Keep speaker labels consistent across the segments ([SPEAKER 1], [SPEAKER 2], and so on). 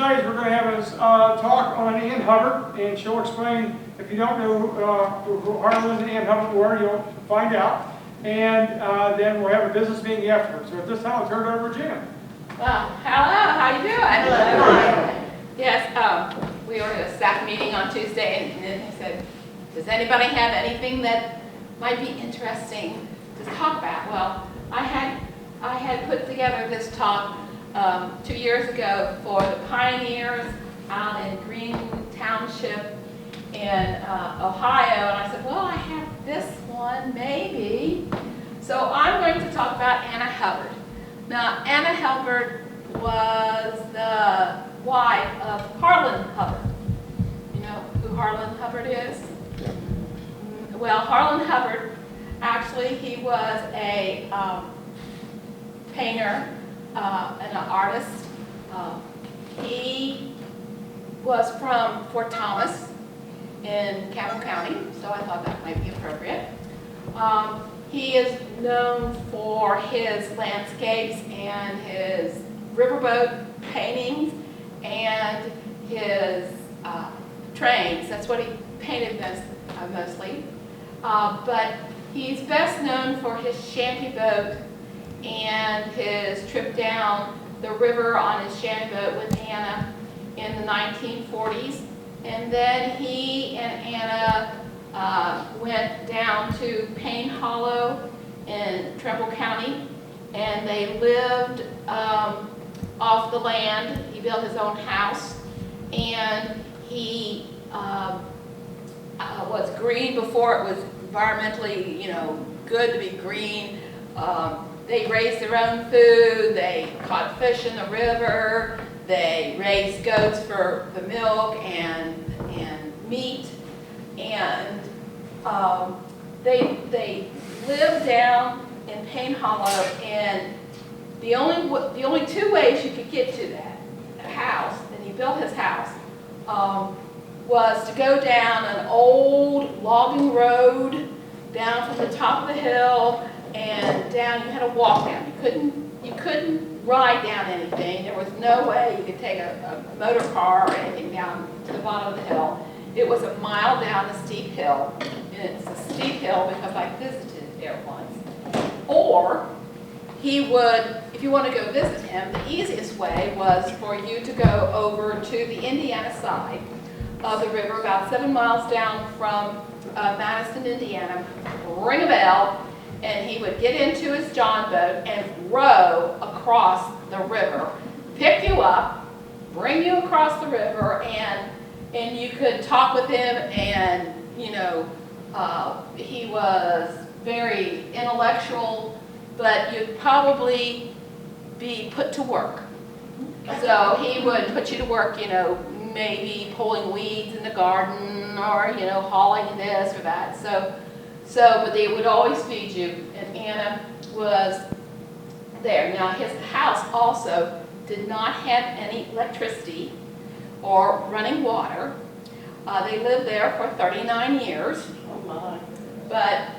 [SPEAKER 1] Thursdays, we're going to have a talk on Ann Hubbard, and she'll explain, if you don't know who Harlan and Ann Hubbard were, you'll find out. And then we'll have a business meeting afterwards. So at this time, I'll turn it over to Regina.
[SPEAKER 2] Well, hello, how you doing? Hello. Yes, we were at a staff meeting on Tuesday, and then he said, does anybody have anything that might be interesting to talk about? Well, I had put together this talk 2 years ago for the pioneers out in Green Township in Ohio, and I said, well, I have this one, maybe. So I'm going to talk about Anna Hubbard. Now, Anna Hubbard was the wife of Harlan Hubbard. You know who Harlan Hubbard is? Well, Harlan Hubbard, actually, he was a painter and an artist. He was from Fort Thomas in Campbell County, so I thought that might be appropriate. He is known for his landscapes and his riverboat paintings and his trains. That's what he painted mostly. But he's best known for his shanty boat and his trip down the river on his shanty boat with Anna in the 1940s. And then he and Anna went down to Payne Hollow in Trumbull County, and they lived off the land. He built his own house, and he was green before it was environmentally, good to be green. They raised their own food. They caught fish in the river. They raised goats for the milk and meat, and they lived down in Payne Hollow. And the only two ways you could get to that house, and he built his house, was to go down an old logging road down from the top of the hill and down. You had to walk down. You couldn't ride down anything. There was no way you could take a motor car or anything down to the bottom of the hill. It was a mile down the steep hill. And it's a steep hill because I visited there once. Or he would, if you want to go visit him, the easiest way was for you to go over to the Indiana side of the river, about 7 miles down from Madison, Indiana, ring a bell, and he would get into his john boat and row across the river, pick you up, bring you across the river, and you could talk with him, and he was very intellectual, but you'd probably be put to work. So he would put you to work, maybe pulling weeds in the garden, or hauling this or that. But they would always feed you, and Anna was there. Now his house also did not have any electricity or running water. They lived there for 39 years.
[SPEAKER 3] Oh my.
[SPEAKER 2] But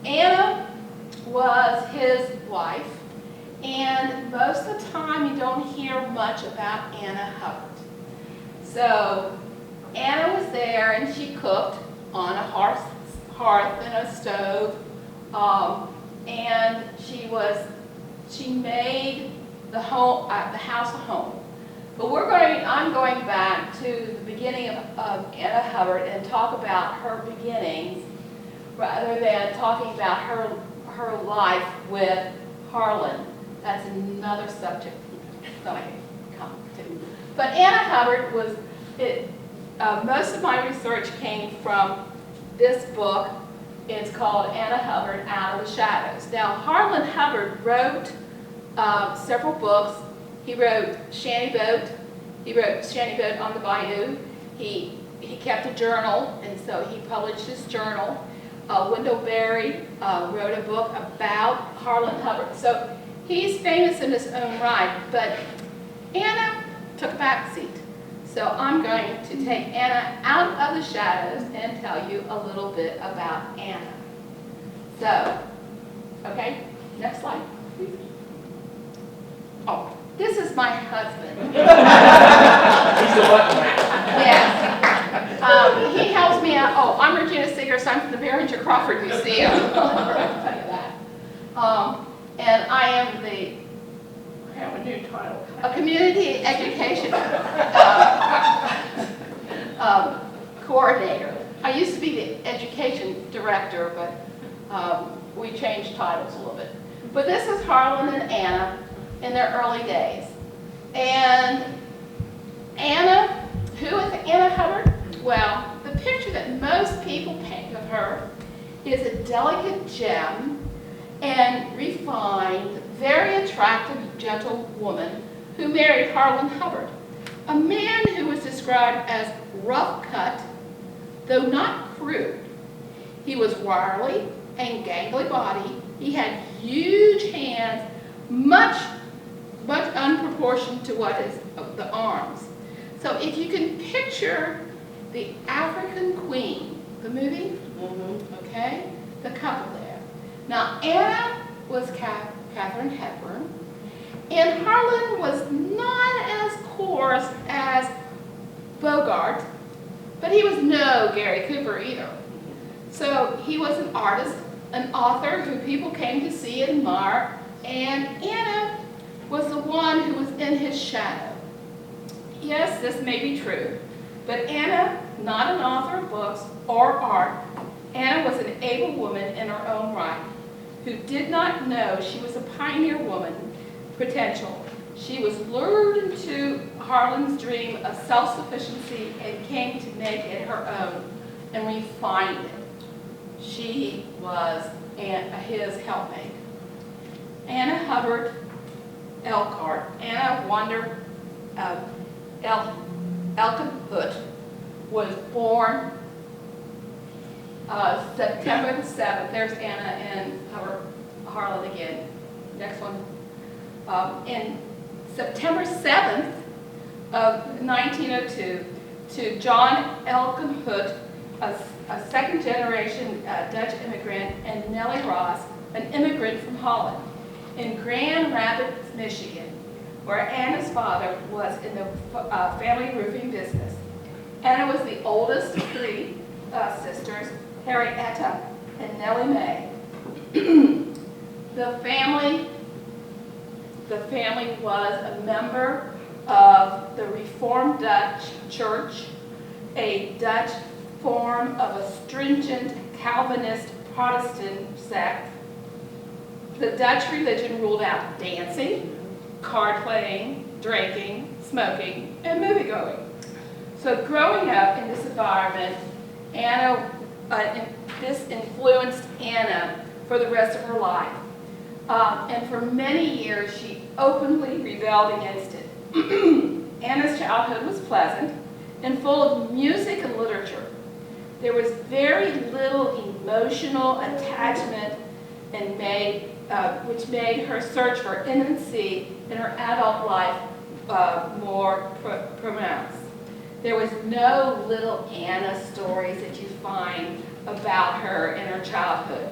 [SPEAKER 2] Anna was his wife, and most of the time you don't hear much about Anna Hubbard. So Anna was there, and she cooked on a hearth and a stove, and she made the house a home. But I'm going back to the beginning of Anna Hubbard and talk about her beginnings rather than talking about her life with Harlan. That's another subject that I can come to. But Anna Hubbard was, most of my research came from this book. It's called Anna Hubbard, Out of the Shadows. Now, Harlan Hubbard wrote several books. He wrote Shanty Boat. He wrote Shanty Boat on the Bayou. He kept a journal, and so he published his journal. Wendell Berry wrote a book about Harlan Hubbard. So he's famous in his own right, but Anna took a back seat. So I'm going to take Anna out of the shadows and tell you a little bit about Anna. So, okay, next slide, please. Oh, This is my husband.
[SPEAKER 3] He's the button man.
[SPEAKER 2] Yes. He helps me out. Oh, I'm Regina Siegrist. I'm from the Barringer Crawford Museum. I'll tell you that. And I am I have a new title, a community education coordinator. I used to be the education director, but we changed titles a little bit. But this is Harlan and Anna in their early days. And Anna, who is Anna Hubbard? Well, the picture that most people paint of her is a delicate gem and refined, very attractive, gentle woman who married Harlan Hubbard, a man who was described as rough cut, though not crude. He was wiry and gangly body. He had huge hands, much unproportioned to what is the arms. So if you can picture the African Queen, the movie, okay, the couple there. Now Anna was Katharine Hepburn, and Harlan was not as coarse as Bogart, but he was no Gary Cooper either. So he was an artist, an author who people came to see and admire, and Anna was the one who was in his shadow. Yes, this may be true, but Anna, not an author of books or art, Anna was an able woman in her own right, who did not know she was a pioneer woman potential. She was lured into Harlan's dream of self-sufficiency and came to make it her own and refined it. She was his helpmate. Anna Hubbard Elkhart, Anna Wonder Elkenhut, was born September the 7th. There's Anna and Harlan again. Next one. In September 7th of 1902 to John Elkenhut, a second generation Dutch immigrant, and Nellie Ross, an immigrant from Holland, in Grand Rapids, Michigan, where Anna's father was in the family roofing business. Anna was the oldest of three sisters, Harrietta and Nellie Mae. The family was a member of the Reformed Dutch Church, a Dutch form of a stringent Calvinist Protestant sect. The Dutch religion ruled out dancing, card playing, drinking, smoking, and movie-going. So growing up in this environment, this influenced Anna for the rest of her life. And for many years, she openly rebelled against it. Anna's childhood was pleasant and full of music and literature. There was very little emotional attachment and which made her search for intimacy in her adult life more pronounced. There was no little Anna stories that you find about her in her childhood.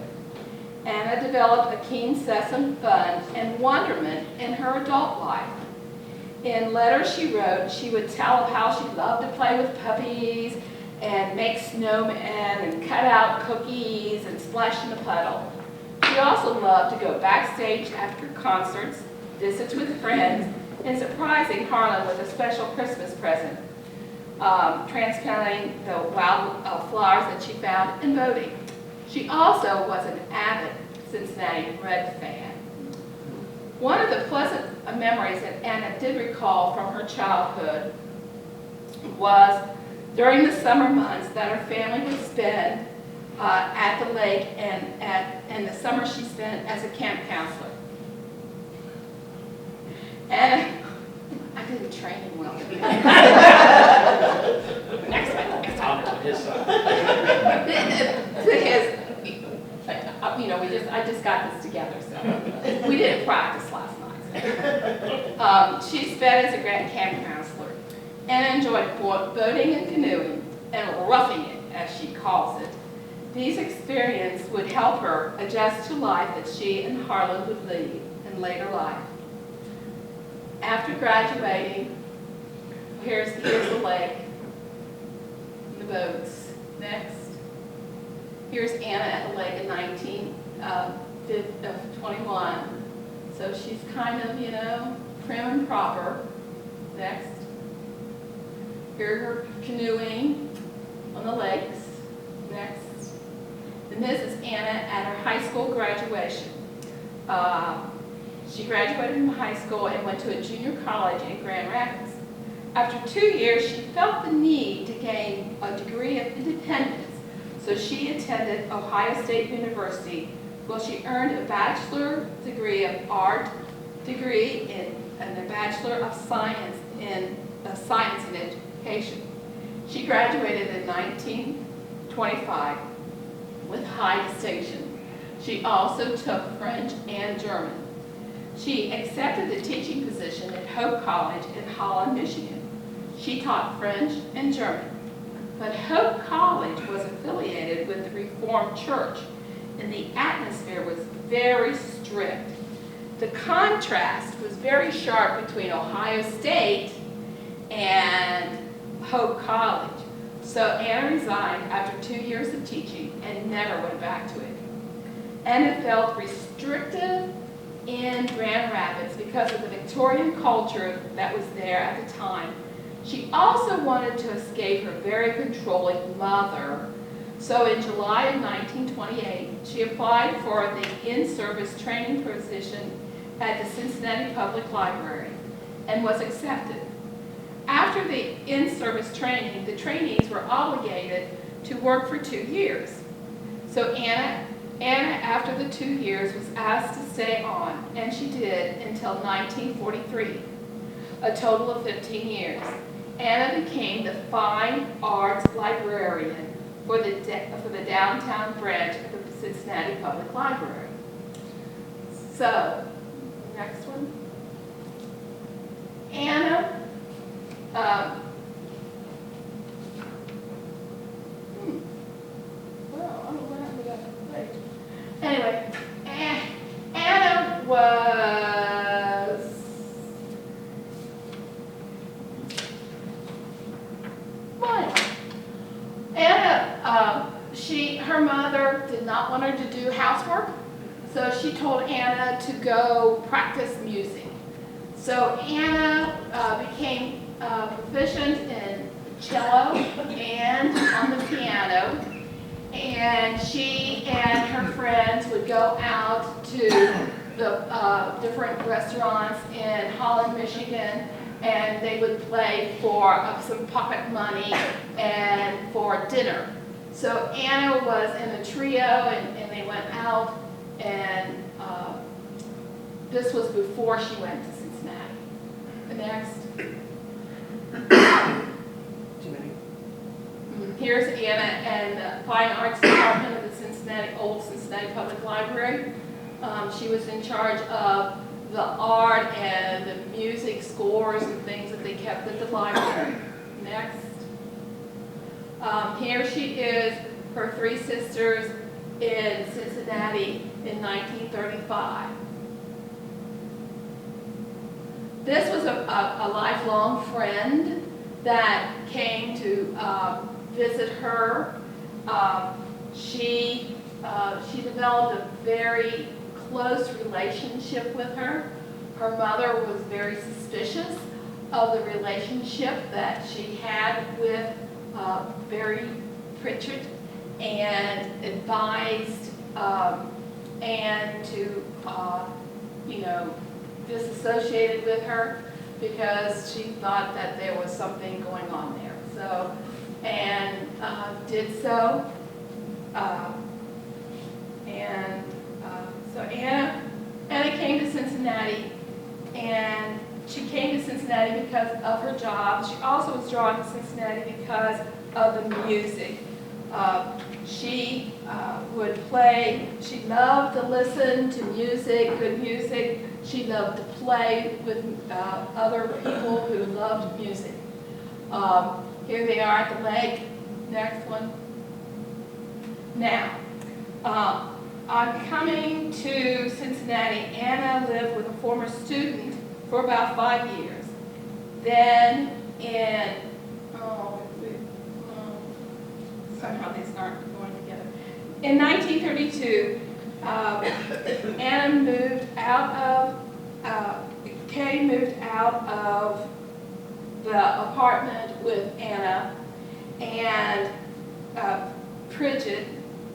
[SPEAKER 2] Anna developed a keen sense of fun and wonderment in her adult life. In letters she wrote, she would tell of how she loved to play with puppies and make snowmen and cut out cookies and splash in the puddle. She also loved to go backstage after concerts, visits with friends, and surprising Harlan with a special Christmas present, transplanting the wild flowers that she found and boating. She also was an avid Cincinnati Red fan. One of the pleasant memories that Anna did recall from her childhood was during the summer months that her family would spend at the lake and the summer she spent as a camp counselor. And I didn't train him well. Next one.
[SPEAKER 3] On his side.
[SPEAKER 2] I just got this together, so we didn't practice last night. She spent as a grant camp counselor and enjoyed boating and canoeing and roughing it, as she calls it. These experiences would help her adjust to life that she and Harlan would lead in later life. After graduating, here's the lake, the boats. Next. Here's Anna at the lake in 1921. So she's kind of, you know, prim and proper. Next. Here's her canoeing on the lakes. Next. And this is Anna at her high school graduation. She graduated from high school and went to a junior college in Grand Rapids. After 2 years, she felt the need to gain a degree of independence. So she attended Ohio State University, where she earned a bachelor degree of art degree and a bachelor of science in science and education. She graduated in 1925 with high distinction. She also took French and German. She accepted the teaching position at Hope College in Holland, Michigan. She taught French and German. But Hope College was affiliated with the Reformed Church, and the atmosphere was very strict. The contrast was very sharp between Ohio State and Hope College. So Anna resigned after 2 years of teaching and never went back to it. Anna felt restrictive in Grand Rapids because of the Victorian culture that was there at the time. She also wanted to escape her very controlling mother. So in July of 1928, she applied for the in-service training position at the Cincinnati Public Library and was accepted. After the in-service training, the trainees were obligated to work for 2 years. So Anna, after the 2 years, was asked to stay on, and she did until 1943, a total of 15 years. Anna became the Fine Arts Librarian for the downtown branch of the Cincinnati Public Library. So, next one. Anna, well, I don't know what happened to that page. Anyway, Anna was her mother did not want her to do housework, so she told Anna to go practice music. So Anna became proficient in cello and on the piano, and she and her friends would go out to the different restaurants in Holland, Michigan, and they would play for some pocket money and for dinner. So Anna was in a trio, and they went out, and this was before she went to Cincinnati. The next.
[SPEAKER 3] Too many.
[SPEAKER 2] Here's Anna and the Fine Arts Department of the Old Cincinnati Public Library. She was in charge of the art and the music scores and things that they kept at the library. Next. Here she is, her three sisters in Cincinnati in 1935. This was a lifelong friend that came to visit her. She developed a very close relationship with her. Her mother was very suspicious of the relationship that she had with Barry Pritchard, and advised Anne to, disassociate with her because she thought that there was something going on there. So Anne did so. So Anna came to Cincinnati, and she came to Cincinnati because of her job. She also was drawn to Cincinnati because of the music. She would play, she loved to listen to music, good music. She loved to play with other people who loved music. Here they are at the lake. Next one. Now, on coming to Cincinnati, Anna lived with a former student for about 5 years. Then somehow these aren't going together. In 1932, Kay moved out of the apartment with Anna, and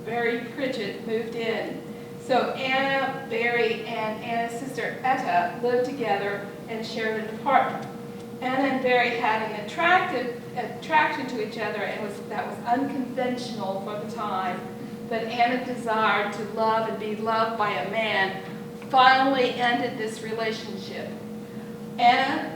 [SPEAKER 2] Barry Pridgett moved in. So Anna, Barry, and Anna's sister Etta lived together and shared an apartment. Anna and Barry had an attraction to each other, and that was unconventional for the time. But Anna's desire to love and be loved by a man finally ended this relationship. Anna,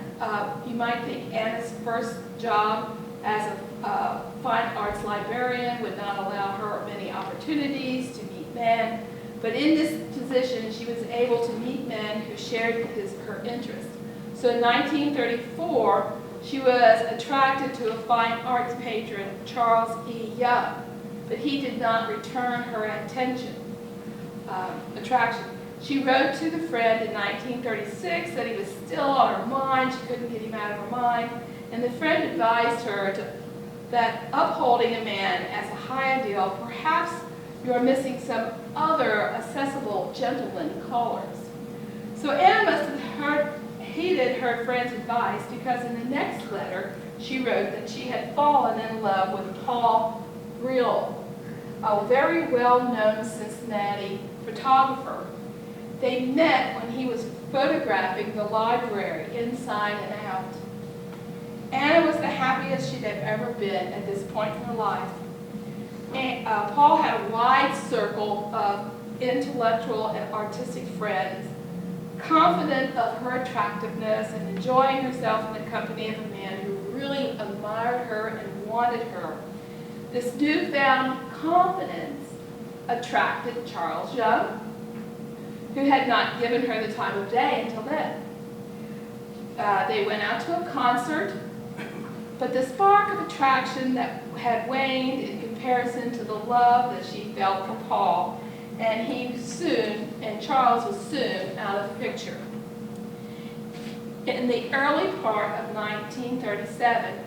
[SPEAKER 2] you might think Anna's first job as a fine arts librarian would not allow her many opportunities to meet men, but in this position she was able to meet men who shared her interests. So in 1934, she was attracted to a fine arts patron, Charles E. Young, but he did not return her attention, attraction. She wrote to the friend in 1936 that he was still on her mind, she couldn't get him out of her mind, and the friend advised her that upholding a man as a high ideal, perhaps you are missing some other accessible gentleman callers. So Anna must have heeded her friend's advice, because in the next letter she wrote that she had fallen in love with Paul Brill, a very well-known Cincinnati photographer. They met when he was photographing the library inside and out. Anna was the happiest she'd have ever been at this point in her life. And, Paul had a wide circle of intellectual and artistic friends, confident of her attractiveness and enjoying herself in the company of a man who really admired her and wanted her. This newfound confidence attracted Charles Young, who had not given her the time of day until then. They went out to a concert, but the spark of attraction that had waned in comparison to the love that she felt for Paul, and Charles was soon out of the picture. In the early part of 1937,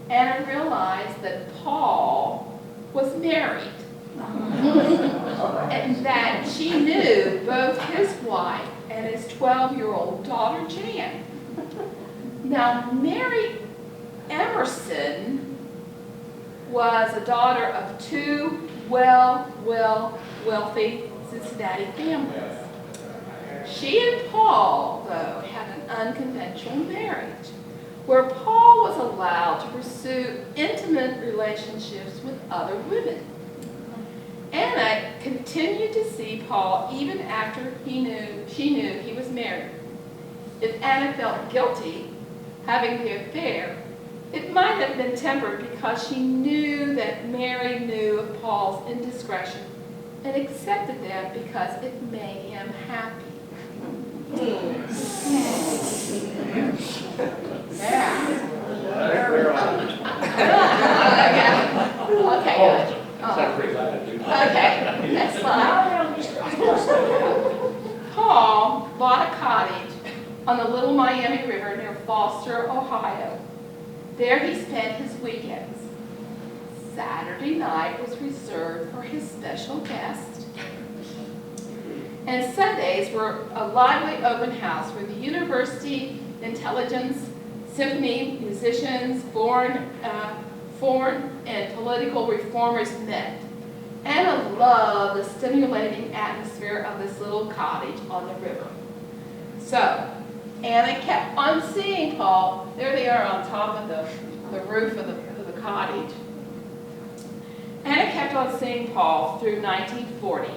[SPEAKER 2] Anna realized that Paul was married, and that she knew both his wife and his 12-year-old daughter, Jan. Now, Mary Emerson was a daughter of two wealthy Cincinnati families. She and Paul, though, had an unconventional marriage, where Paul was allowed to pursue intimate relationships with other women. Anna continued to see Paul even after she knew he was married. If Anna felt guilty having the affair, it might have been tempered because she knew that Mary knew of Paul's indiscretion and accepted them because it made him happy. Okay, good. Okay, next slide. Paul bought a cottage on the Little Miami River near Foster, Ohio. There he spent his weekends. Saturday night was reserved for his special guest. And Sundays were a lively open house where the university, intelligence, symphony, musicians, foreign and political reformers met. Anna loved the stimulating atmosphere of this little cottage on the river. So, Anna kept on seeing Paul. There they are on top of the roof of the cottage. Anna kept on seeing Paul through 1940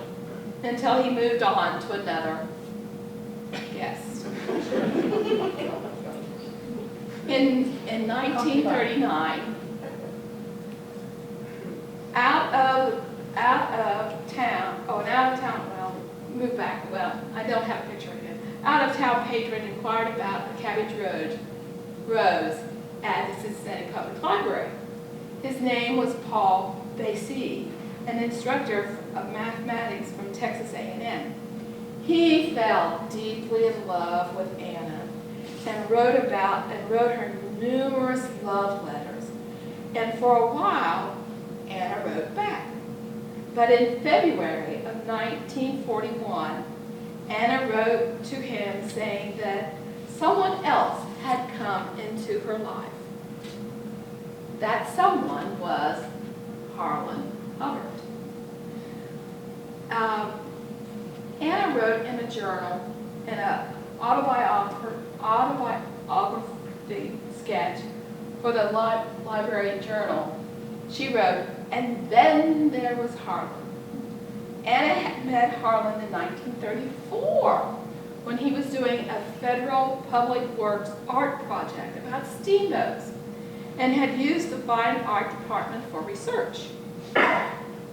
[SPEAKER 2] until he moved on to another guest. In 1939, out-of-town patron inquired about the Cabbage Rose at the Cincinnati Public Library. His name was Paul Basie, an instructor of mathematics from Texas A&M. He fell deeply in love with Anna, and wrote her numerous love letters. And for a while, Anna wrote back. But in February of 1941, Anna wrote to him saying that someone else had come into her life. That someone was Harlan Hubbard. Anna wrote in a journal, in an autobiography sketch for the Library Journal. She wrote, "And then there was Harlan." Anna had met Harlan in 1934 when he was doing a federal public works art project about steamboats and had used the fine art department for research.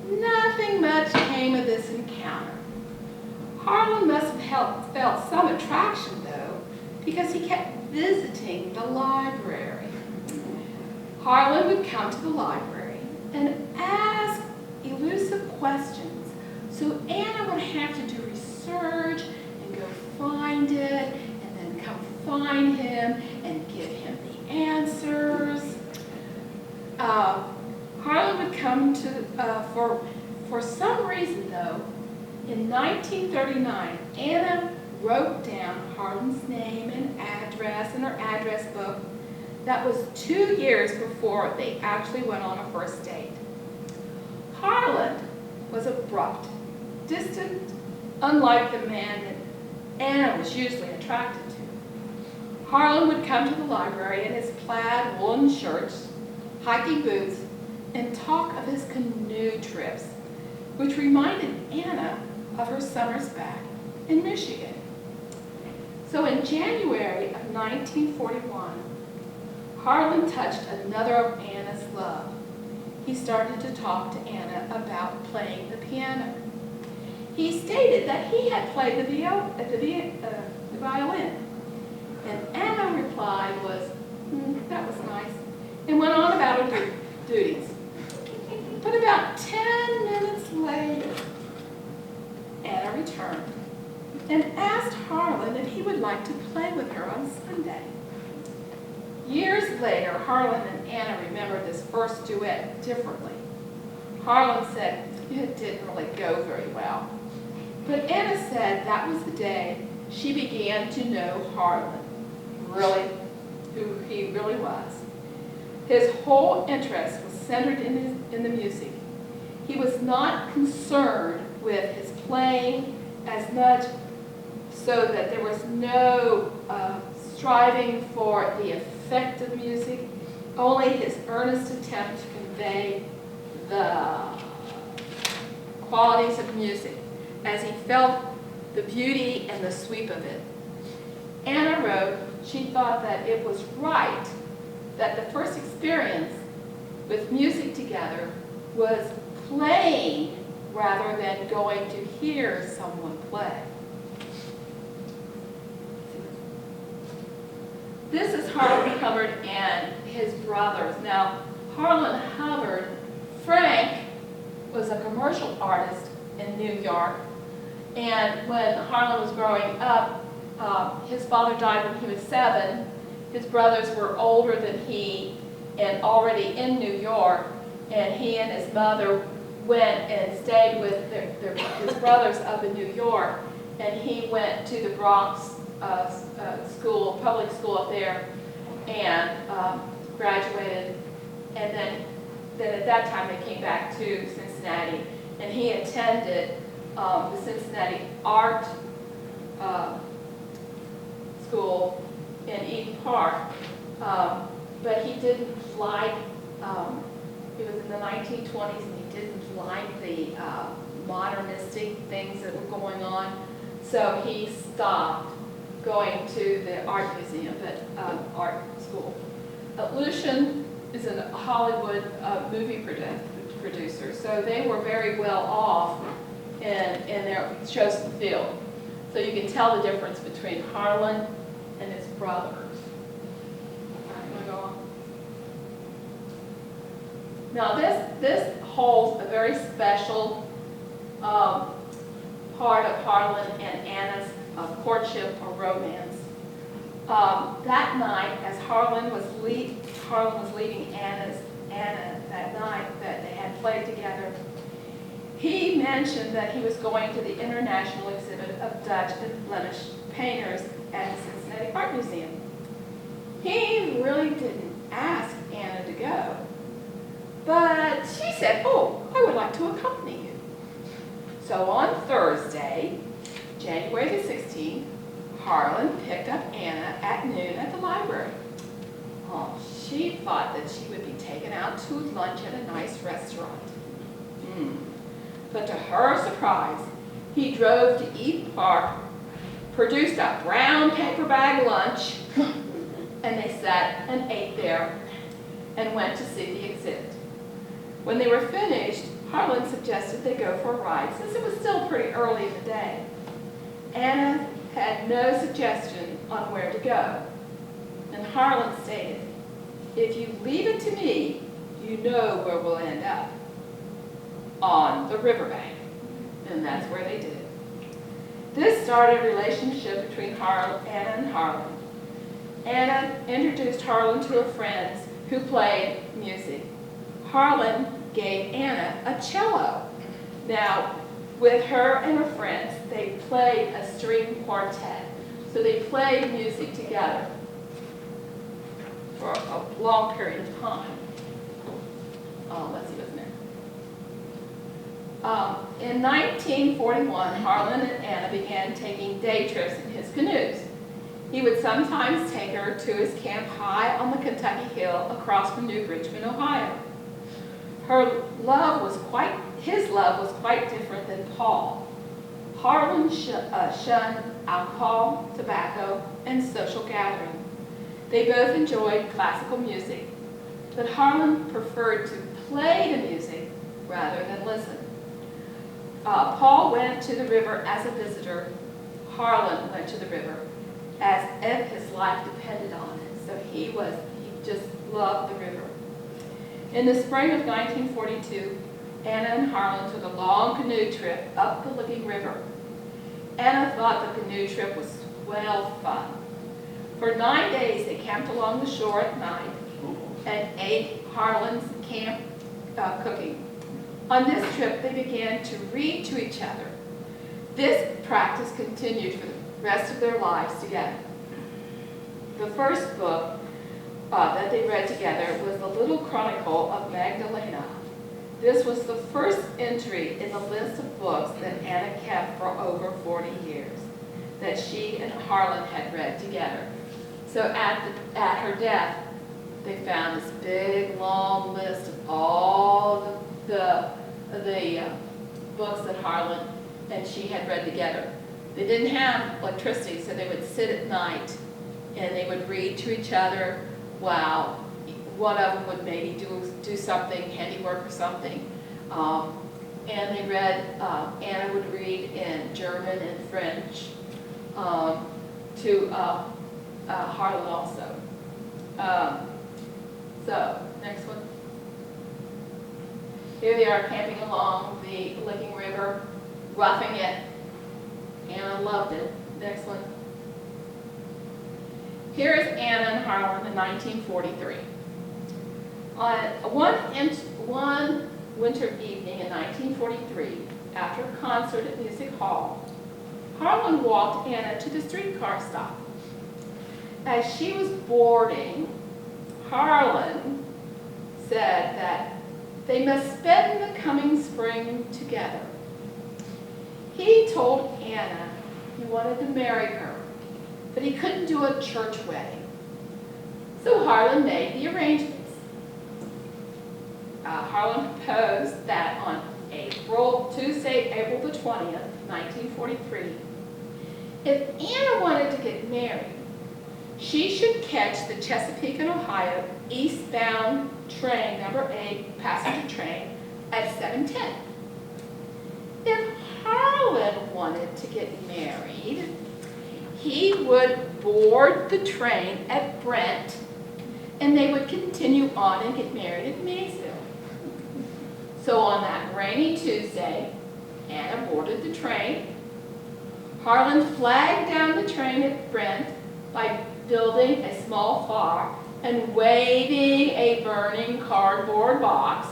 [SPEAKER 2] Nothing much came of this encounter. Harlan must have felt some attraction, though, because he kept visiting the library. Harlan would come to the library and ask elusive questions, so Anna would have to do research and go find it, and then come find him and give him the answers. Harlan would come to, for some reason though, in 1939, Anna wrote down Harlan's name and address in her address book. That was 2 years before they actually went on a first date. Harlan was abrupt, distant, unlike the man that Anna was usually attracted to. Harlan would come to the library in his plaid woolen shirts, hiking boots, and talk of his canoe trips, which reminded Anna of her summers back in Michigan. So in January of 1941, Harlan touched another of Anna's love. He started to talk to Anna about playing the piano. He stated that he had played the violin. And Anna replied was, that was nice, and went on about her duties. But about 10 minutes later, Anna returned and asked Harlan if he would like to play with her on Sunday. Years later, Harlan and Anna remembered this first duet differently. Harlan said it didn't really go very well. But Anna said that was the day she began to know Harlan, really, who he really was. His whole interest was centered in the music. He was not concerned with his playing as much, so that there was no striving for the effect of music, only his earnest attempt to convey the qualities of music as he felt the beauty and the sweep of it. Anna wrote she thought that it was right that the first experience with music together was playing rather than going to hear someone play. This is Harlan Hubbard and his brothers. Now, Harlan Hubbard, Frank, was a commercial artist in New York, and when Harlan was growing up, his father died when he was 7. His brothers were older than he and already in New York, and he and his mother went and stayed with his brothers up in New York, and he went to the Bronx school, public school up there, and graduated, and then at that time they came back to Cincinnati, and he attended the Cincinnati Art School in Eden Park, but he didn't like, it was in the 1920s, and he didn't like the modernistic things that were going on, so he stopped going to the art museum, art school. Lucian is a Hollywood movie producer, so they were very well off in their chosen field. So you can tell the difference between Harlan and his brothers. All right, want to go on? Now this holds a very special part of Harlan and Anna's courtship or romance. That night, as Harlan was leaving Anna that night that they had played together, he mentioned that he was going to the International Exhibit of Dutch and Flemish painters at the Cincinnati Art Museum. He really didn't ask Anna to go, but she said, "Oh, I would like to accompany you." So on Thursday, January the 16th, Harlan picked up Anna at noon at the library. Oh, she thought that she would be taken out to lunch at a nice restaurant. But to her surprise, he drove to Eve Park, produced a brown paper bag lunch, and they sat and ate there and went to see the exhibit. When they were finished, Harlan suggested they go for a ride since it was still pretty early in the day. Anna had no suggestion on where to go, and Harlan stated, "If you leave it to me, you know where we'll end up. On the riverbank." And that's where they did. This started a relationship between Anna and Harlan. Anna introduced Harlan to her friends who played music. Harlan gave Anna a cello. Now, with her and her friends, they played a string quartet. So they played music together for a long period of time. Let's see what's next. In 1941, Harlan and Anna began taking day trips in his canoes. He would sometimes take her to his camp high on the Kentucky Hill across from New Richmond, Ohio. His love was quite different than Paul. Harlan shunned alcohol, tobacco, and social gathering. They both enjoyed classical music, but Harlan preferred to play the music rather than listen. Paul went to the river as a visitor. Harlan went to the river as if his life depended on it. So he just loved the river. In the spring of 1942, Anna and Harlan took a long canoe trip up the Licking River. Anna thought the canoe trip was swell fun. For 9 days, they camped along the shore at night and ate Harlan's camp cooking. On this trip, they began to read to each other. This practice continued for the rest of their lives together. The first book that they read together was The Little Chronicle of Magdalena. This was the first entry in the list of books that Anna kept for over 40 years, that she and Harlan had read together. So at her death, they found this big, long list of all the books that Harlan and she had read together. They didn't have electricity, so they would sit at night and they would read to each other while one of them would maybe do something, handiwork or something. And they read, Anna would read in German and French to Harlan also. So, next one. Here they are camping along the Licking River, roughing it. Anna loved it. Next one. Here is Anna and Harlan in 1943. One winter evening in 1943, after a concert at Music Hall, Harlan walked Anna to the streetcar stop. As she was boarding, Harlan said that they must spend the coming spring together. He told Anna he wanted to marry her, but he couldn't do a church wedding. So Harlan made the arrangements. Harlan proposed that on Tuesday, April the 20th, 1943, if Anna wanted to get married, she should catch the Chesapeake and Ohio eastbound train, number 8, passenger train, at 7:10. If Harlan wanted to get married, he would board the train at Brent, and they would continue on and get married at Maysville. So on that rainy Tuesday, Anna boarded the train. Harlan flagged down the train at Brent by building a small fire and waving a burning cardboard box.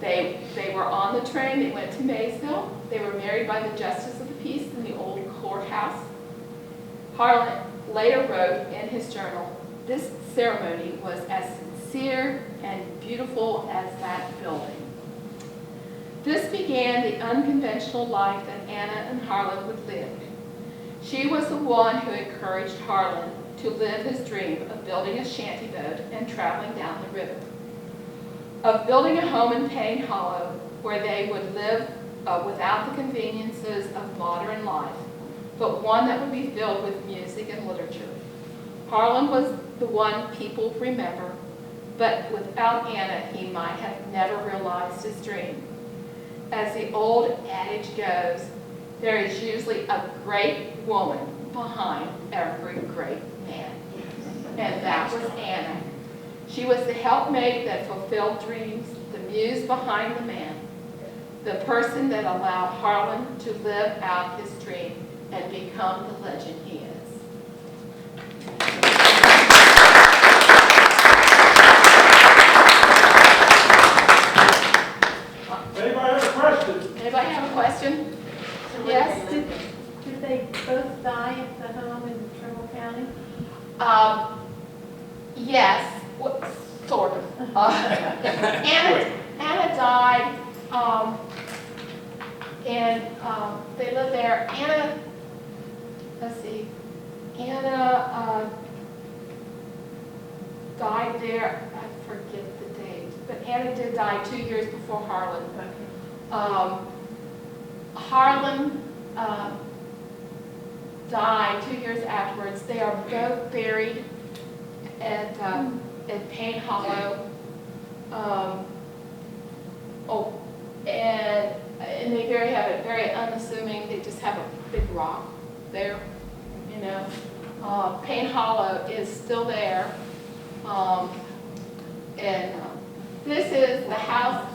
[SPEAKER 2] They were on the train, they went to Maysville. They were married by the Justice of the Peace in the old courthouse. Harlan later wrote in his journal, "This ceremony was as sincere and beautiful as that building." This began the unconventional life that Anna and Harlan would live. She was the one who encouraged Harlan to live his dream of building a shanty boat and traveling down the river, of building a home in Payne Hollow where they would live without the conveniences of modern life, but one that would be filled with music and literature. Harlan was the one people remember, but without Anna, he might have never realized his dream. As the old adage goes, there is usually a great woman behind every great man. And that was Anna. She was the helpmate that fulfilled dreams, the muse behind the man, the person that allowed Harlan to live out his dream and become the legend he is.
[SPEAKER 1] Anybody have a question?
[SPEAKER 2] Anybody have a question? Yes?
[SPEAKER 4] Did they both die at the home in Trimble County?
[SPEAKER 2] Yes, sort of. Anna died, and they lived there. Anna, let's see, Anna died there, I forget the date, but Anna did die 2 years before Harlan. Harlan died 2 years afterwards. They are both buried at Payne Hollow. And they have it very unassuming. They just have a big rock there, you know. Payne Hollow is still there. This is the house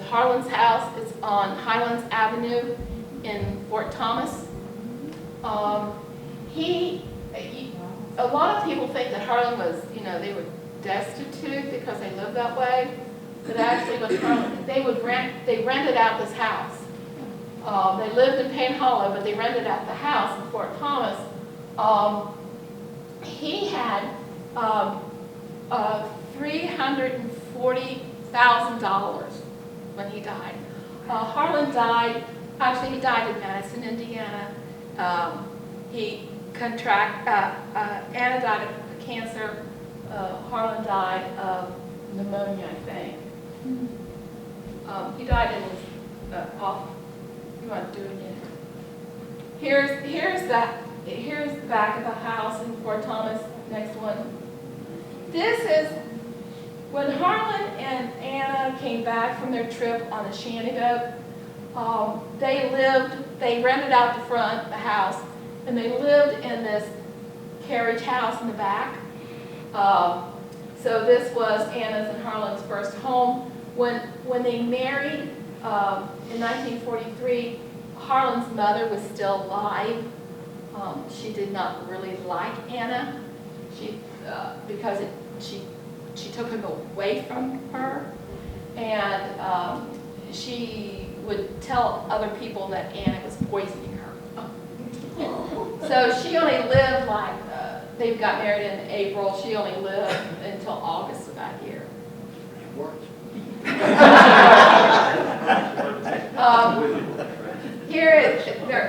[SPEAKER 2] Harlan's house. It's on Highlands Avenue in Fort Thomas. A lot of people think that Harlan was, they were destitute because they lived that way. But actually, when Harlan, they rented out this house. They lived in Payne Hollow, but they rented out the house in Fort Thomas. He had $340,000 when he died. Harlan died. Actually, he died in Madison, Indiana. Anna died of cancer. Harlan died of pneumonia, I think. He died in his off. You want to do it again? Here's the back of the house in Fort Thomas. Next one. This is when Harlan and Anna came back from their trip on the shanty boat. They rented out the front, the house, and they lived in this carriage house in the back. So this was Anna's and Harlan's first home. When they married in 1943, Harlan's mother was still alive. She did not really like Anna because she took him away from her, and she would tell other people that Anna was poisoning her. So she only lived they got married in April. She only lived until August of that year.
[SPEAKER 3] It worked.
[SPEAKER 2] Here,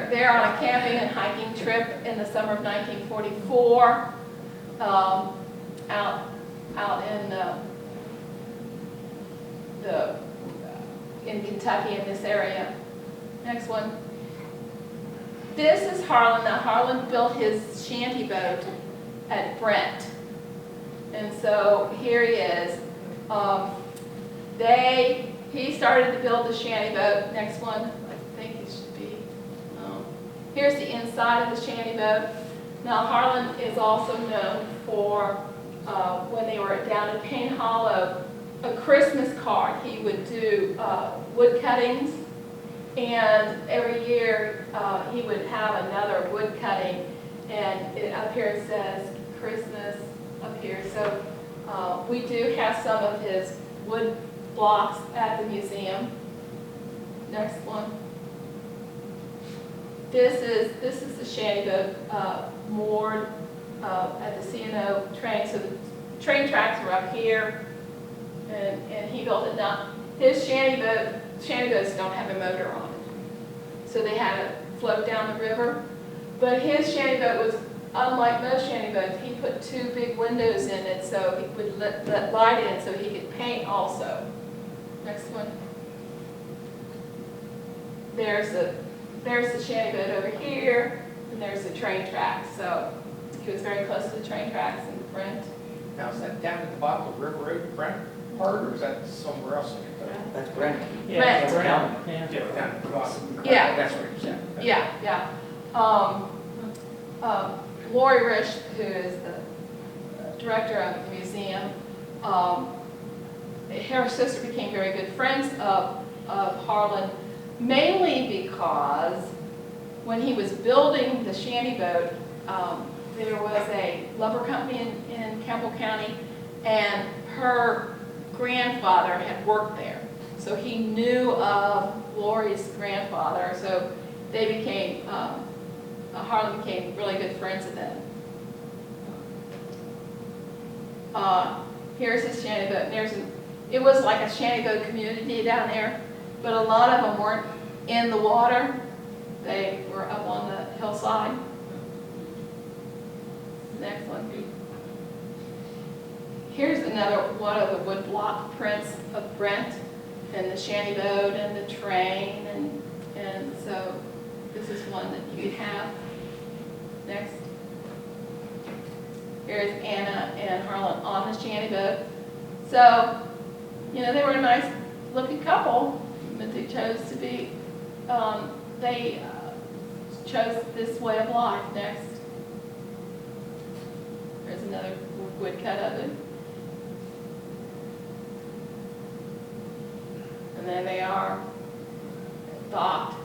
[SPEAKER 2] they're on a camping and hiking trip in the summer of 1944, out in Kentucky in this area. Next one. This is Harlan. Now Harlan built his shanty boat at Brent, and so here he is. He started to build the shanty boat. Next one, I think it should be. Here's the inside of the shanty boat. Now Harlan is also known for when they were down in Payne Hollow, a Christmas card. He would do wood cuttings, and every year he would have another wood cutting, And up here it says Christmas up here. So we do have some of his wood blocks at the museum. Next one. This is the shanty boat moored at the C&O train. So the train tracks are up here, and he built it down. His shanty boats don't have a motor on it, so they had to float down the river. But his shanty boat was unlike most shanty boats. He put 2 big windows in it so he would let light in so he could paint also. Next one. There's the shanty boat over here, and there's the train tracks. So he was very close to the train tracks in Brent.
[SPEAKER 3] Now, is that down at the bottom of River Road, Brent part, or is that somewhere else in Kentucky?
[SPEAKER 5] That's Brent.
[SPEAKER 2] Brent.
[SPEAKER 5] Yeah.
[SPEAKER 3] Yeah, down at the bottom.
[SPEAKER 2] Yeah.
[SPEAKER 3] That's what you're saying. Okay.
[SPEAKER 2] Yeah. Lori Rich, who is the director of the museum, her sister became very good friends of Harlan, mainly because when he was building the shanty boat, there was a lumber company in Campbell County, and her grandfather had worked there. So he knew of Lori's grandfather, so they became, Harlan became really good friends of them. Here's his shanty boat. It was like a shanty boat community down there, but a lot of them weren't in the water. They were up on the hillside. Next one. Here's another one of the wood block prints of Brent and the shanty boat and the train, and so this is one that you have. Next. Here's Anna and Harlan on the shanty boat. So, you know, they were a nice looking couple, but they chose to be, they chose this way of life. Next. There's another wood cut of it. And there they are, docked.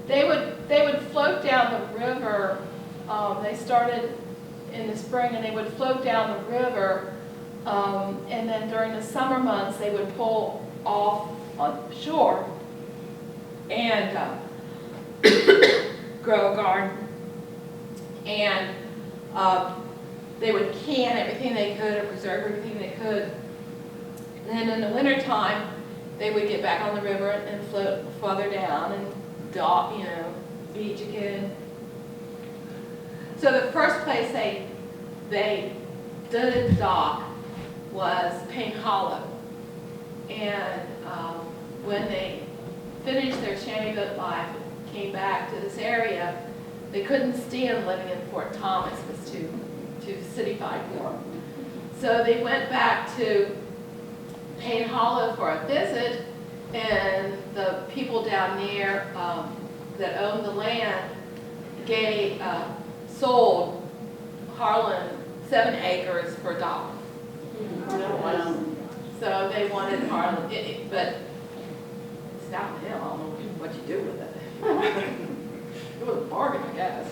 [SPEAKER 2] They would float down the river. They started in the spring, and they would float down the river, and then during the summer months they would pull off on shore and grow a garden, and they would can everything they could or preserve everything they could. And then in the wintertime, they would get back on the river and float farther down and dock, you know, beach again. So the first place they did dock was Payne Hollow. And when they finished their shanty boat life and came back to this area, they couldn't stand living in Fort Thomas. It was too cityfied for them. So they went back to Payne Hollow for a visit, and the people down there that owned the land sold Harlan 7 acres for $1. So they wanted Harlan, but it's downhill. I don't know what you do with it. It was a bargain, I guess.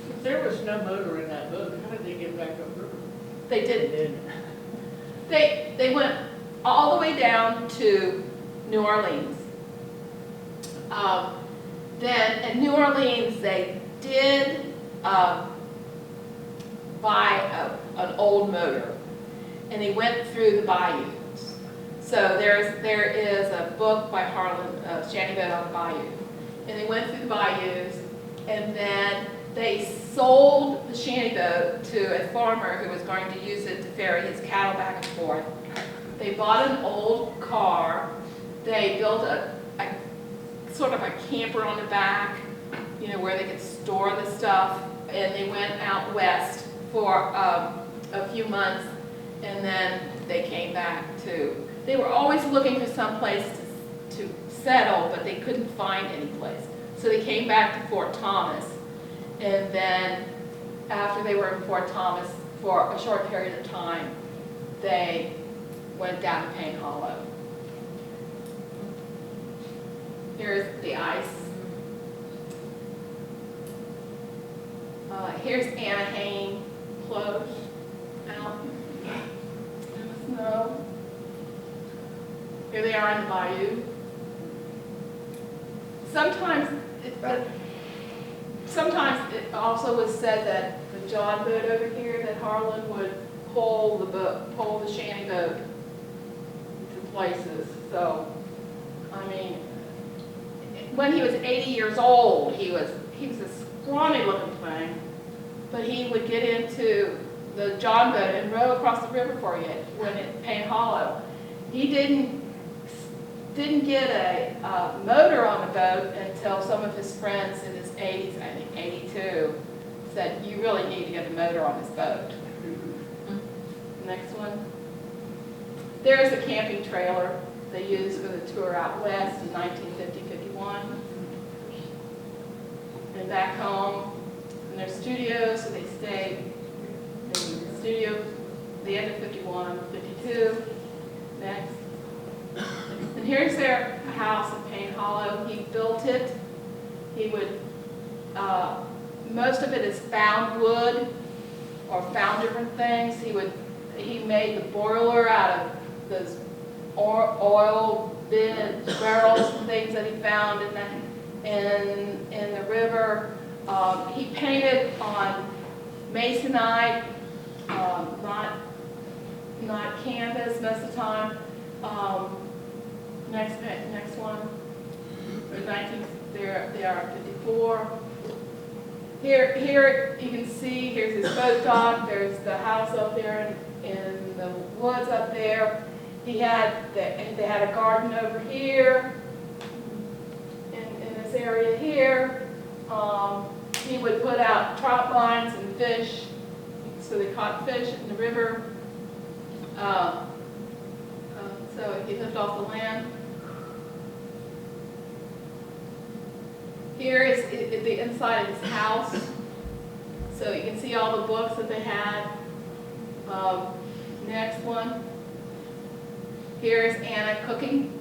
[SPEAKER 5] If there was no motor in that boat, how did they get back upriver?
[SPEAKER 2] They didn't. They went all the way down to New Orleans. Then in New Orleans, they did buy an old motor, and they went through the bayous. So there is a book by Harlan, Shanty Boat on the Bayou, and they went through the bayous, and then they sold the shanty boat to a farmer who was going to use it to ferry his cattle back and forth. They bought an old car. They built a sort of a camper on the back, you know, where they could store the stuff, and they went out west for a few months, and then they came back to, they were always looking for some place to settle, but they couldn't find any place. So they came back to Fort Thomas, and then after they were in Fort Thomas for a short period of time, they went down to Payne Hollow. Here's the ice. Here's Anna Hayne close out in the snow. Here they are in the bayou. Sometimes it also was said that the John boat over here, that Harlan would pull the shanty boat to places. So, I mean, when he was 80 years old, he was a scrawny looking thing, but he would get into the John boat and row across the river for you when it Payne Hollow. He didn't get a motor on the boat until some of his friends in his 80s, I think 82, said, you really need to get a motor on this boat. Next one. There's a camping trailer they used for the tour out west in 1950-51. And back home in their studio, so they stayed in the studio the end of 51, 52. Next. And here's their house in Payne Hollow. He built it. He would, most of it is found wood or found different things. He made the boiler out of those oil bin barrels and things that he found in the river. He painted on masonite, not canvas most of the time. Next one. They are 54. Here you can see, here's his boat dock. There's the house up there in the woods up there. They had a garden over here in this area here. He would put out trout lines and fish, so they caught fish in the river. So he lived off the land. Here is the inside of his house. So you can see all the books that they had. Next one. Here's Anna cooking.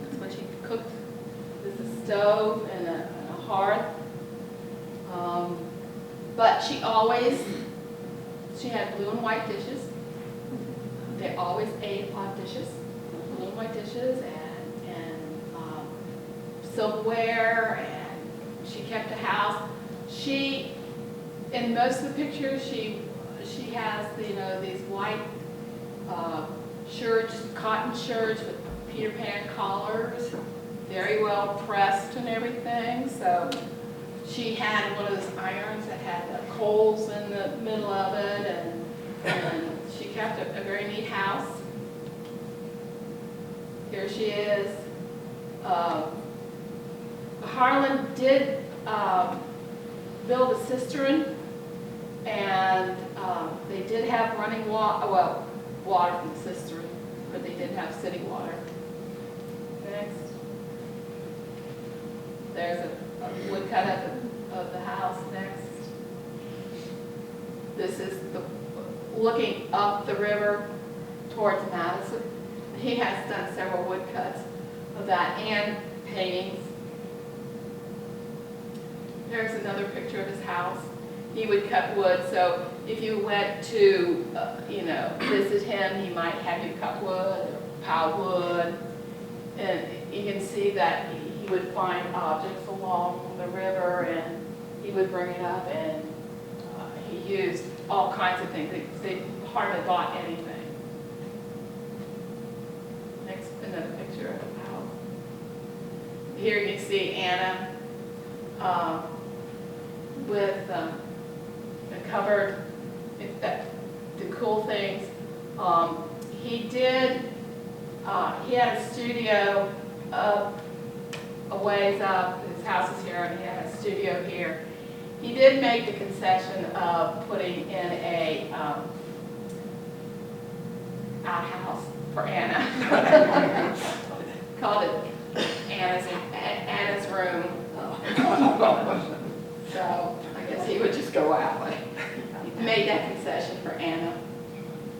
[SPEAKER 2] That's what she cooked. There's a stove and a hearth. But she had blue and white dishes. They always ate hot dishes, blue and white dishes, and silverware, and she kept a house. In most of the pictures, she has these white shirts, cotton shirts with Peter Pan collars, very well pressed and everything. So she had one of those irons that had the coals in the middle of it, and she kept a very neat house. Here she is. Harlan did build a cistern, and they did have running water, water from the cistern, but they didn't have city water. Next. There's a woodcut of the house. Next. This is looking up the river towards Madison. He has done several woodcuts of that and paintings. There's another picture of his house. He would cut wood, so if you went to, visit him, he might have you cut wood or pile wood. And you can see that he would find objects along the river, and he would bring it up, and he used all kinds of things. They hardly bought anything. Next, another picture of the house. Here you can see Anna with the cupboard, the cool things. He had a studio up a ways up. His house is here, and he had a studio here. He did make the concession of putting in a outhouse for Anna. Called it Anna's room. So I guess he would just go out, but he made that concession for Anna.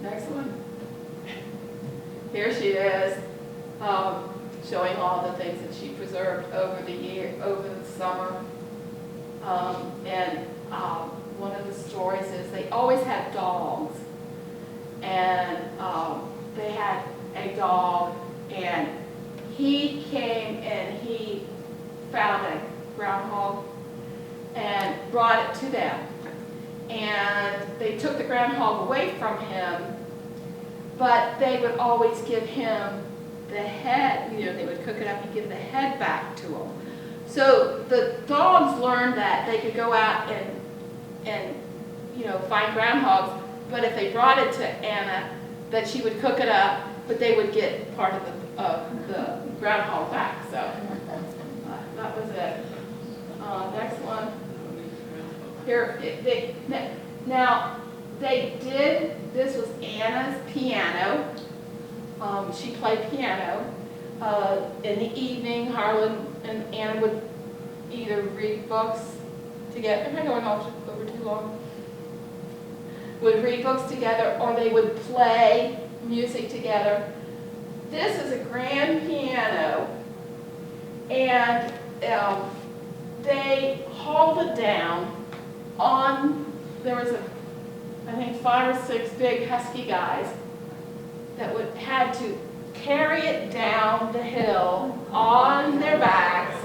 [SPEAKER 2] Next one. Here she is, showing all the things that she preserved over the summer. one of the stories is they always had dogs. And they had a dog, and he came and he found a groundhog and brought it to them. And they took the groundhog away from him, but they would always give him the head, they would cook it up and give the head back to him. So the dogs learned that they could go out and find groundhogs, but if they brought it to Anna, that she would cook it up, but they would get part of the groundhog back. So that was it. Next one. Here, now they did. This was Anna's piano. She played piano. In the evening, Harlan and Anna would either read books together. Am I going over too long? Would read books together, or they would play music together. This is a grand piano, and they hauled it down on, there was I think 5 or 6 big husky guys that had to carry it down the hill on their backs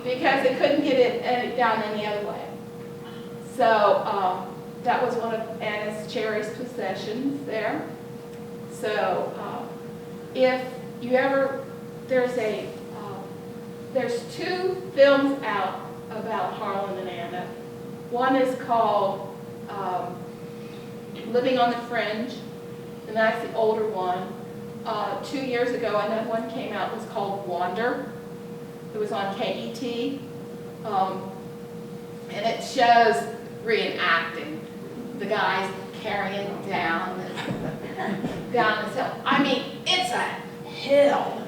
[SPEAKER 2] because they couldn't get it down any other way. So that was one of Anna's cherished possessions there. So if you ever, there's 2 films out about Harlan and Anna. One is called Living on the Fringe, and that's the older one. 2 years ago, another one came out. It was called Wander. It was on KET, and it shows reenacting the guys carrying down this hill. I mean, it's a hill.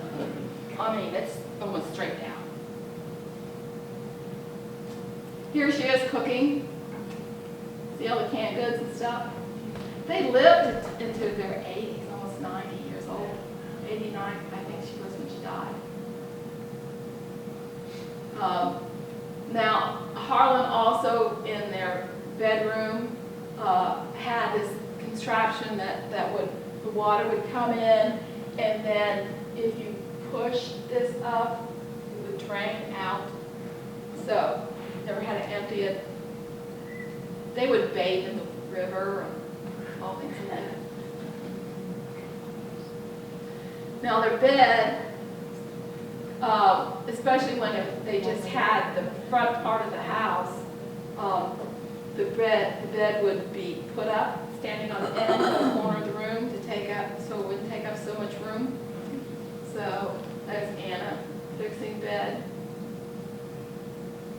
[SPEAKER 2] I mean, it's almost straight down. Here she is cooking. See all the canned goods and stuff? They lived into their 80s, almost 90 years old. 89, I think she was when she died. Now, Harlan also in their bedroom had this contraption that the water would come in, and then if you push this up, it would drain out. So, never had to empty it. They would bathe in the river and all things like that. Now their bed, especially when they just had the front part of the house, the bed would be put up, standing on the end of the corner of the room to take up, so it wouldn't take up so much room. So there's Anna fixing bed.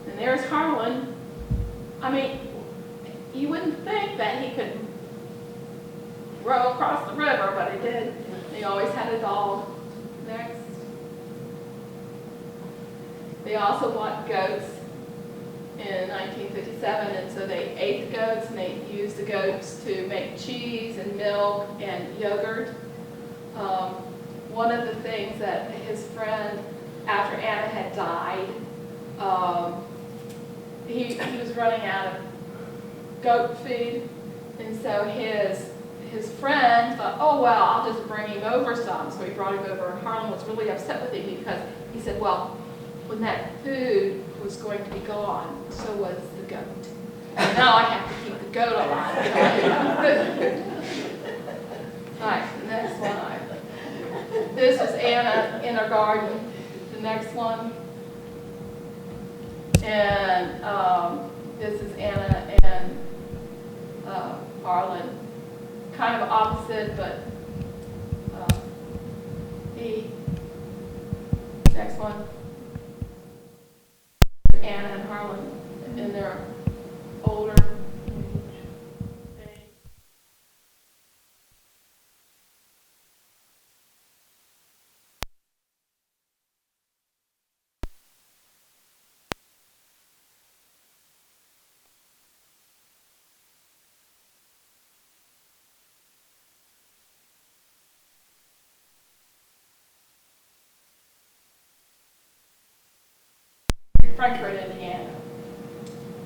[SPEAKER 2] And there's Harlan. I mean, you wouldn't think that he could row across the river, but he did. He always had a dog. Next. They also bought goats in 1957, and so they ate the goats, and they used the goats to make cheese and milk and yogurt. One of the things that his friend, after Anna had died, he was running out of goat feed, and so his friend thought, oh well, I'll just bring him over some. So he brought him over, and Harlan was really upset with him because he said, well, when that food was going to be gone, so was the goat. And now I have to keep the goat alive. All right, the next one. This is Anna in her garden. The next one. And this is Anna and Harlan. Kind of opposite, but next one. Anna and Harlan in their older age. Frankfort, Indiana.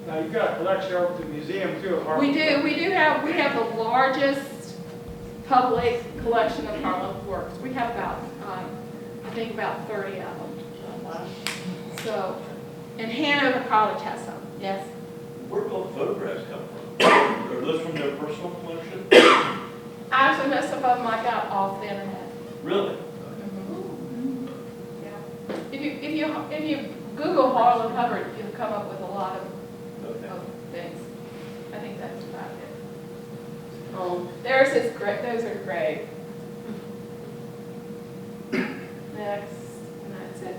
[SPEAKER 1] Now, you've got a collection over at the museum too of Harlan.
[SPEAKER 2] We have the largest public collection of Harlan works. We have about, I think about 30 of them. So, and Hanover College has some, yes.
[SPEAKER 6] Where do all the photographs come from? Are those from their personal collection?
[SPEAKER 2] Actually, most of them I got off the internet.
[SPEAKER 6] Really?
[SPEAKER 2] Yeah. If you Google Harlan Hubbard, you'll come up with a lot of
[SPEAKER 6] Okay.
[SPEAKER 2] things. I think that's about it. There's his great. Those are great. Next, and that's it.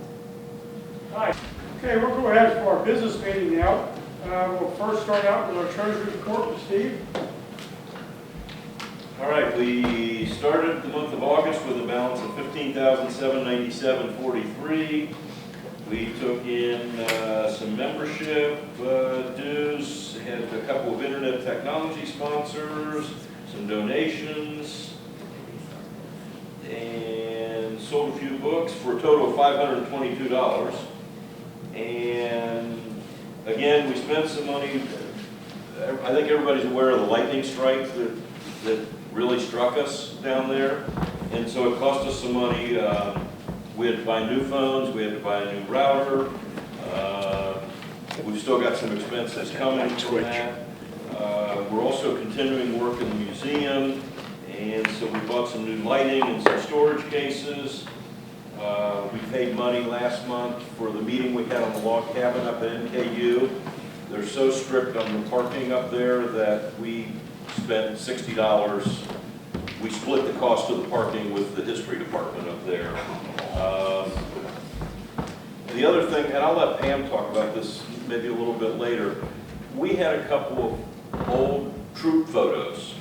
[SPEAKER 1] Hi. Okay, we'll go ahead for our business meeting now. We'll first start out with our treasurer's report with Steve.
[SPEAKER 6] All right, we started the month of August with a balance of $15,797.43. We took in some membership dues, had a couple of internet technology sponsors, some donations, and sold a few books for a total of $522. And again, we spent some money. I think everybody's aware of the lightning strike that really struck us down there. And so it cost us some money. We had to buy new phones, we had to buy a new router. We've still got some expenses coming from that. We're also continuing work in the museum, and so we bought some new lighting and some storage cases. We paid money last month for the meeting we had on the log cabin up at NKU. They're so strict on the parking up there that we spent $60. We split the cost of the parking with the history department up there. The other thing, and I'll let Pam talk about this maybe a little bit later, we had a couple of old troop photos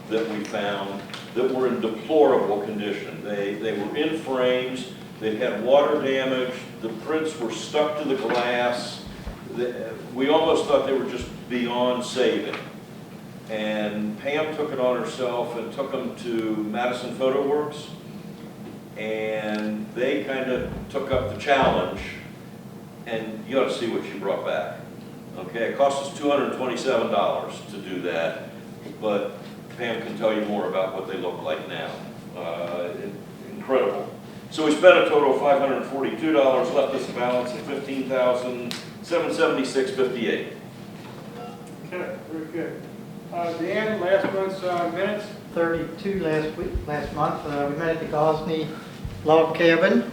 [SPEAKER 6] that we found that were in deplorable condition. They were in frames, they had water damage, the prints were stuck to the glass. We almost thought they were just beyond saving. And Pam took it on herself and took them to Madison Photo Works, and they kind of took up the challenge, and you ought to see what she brought back. Okay, it cost us $227 to do that, but Pam can tell you more about what they look like now. Incredible. So we spent a total of $542, left us a balance of $15,776.58.
[SPEAKER 1] Okay, very good. Dan, last month's minutes.
[SPEAKER 7] 32 last month. We met at the Gosney Log Cabin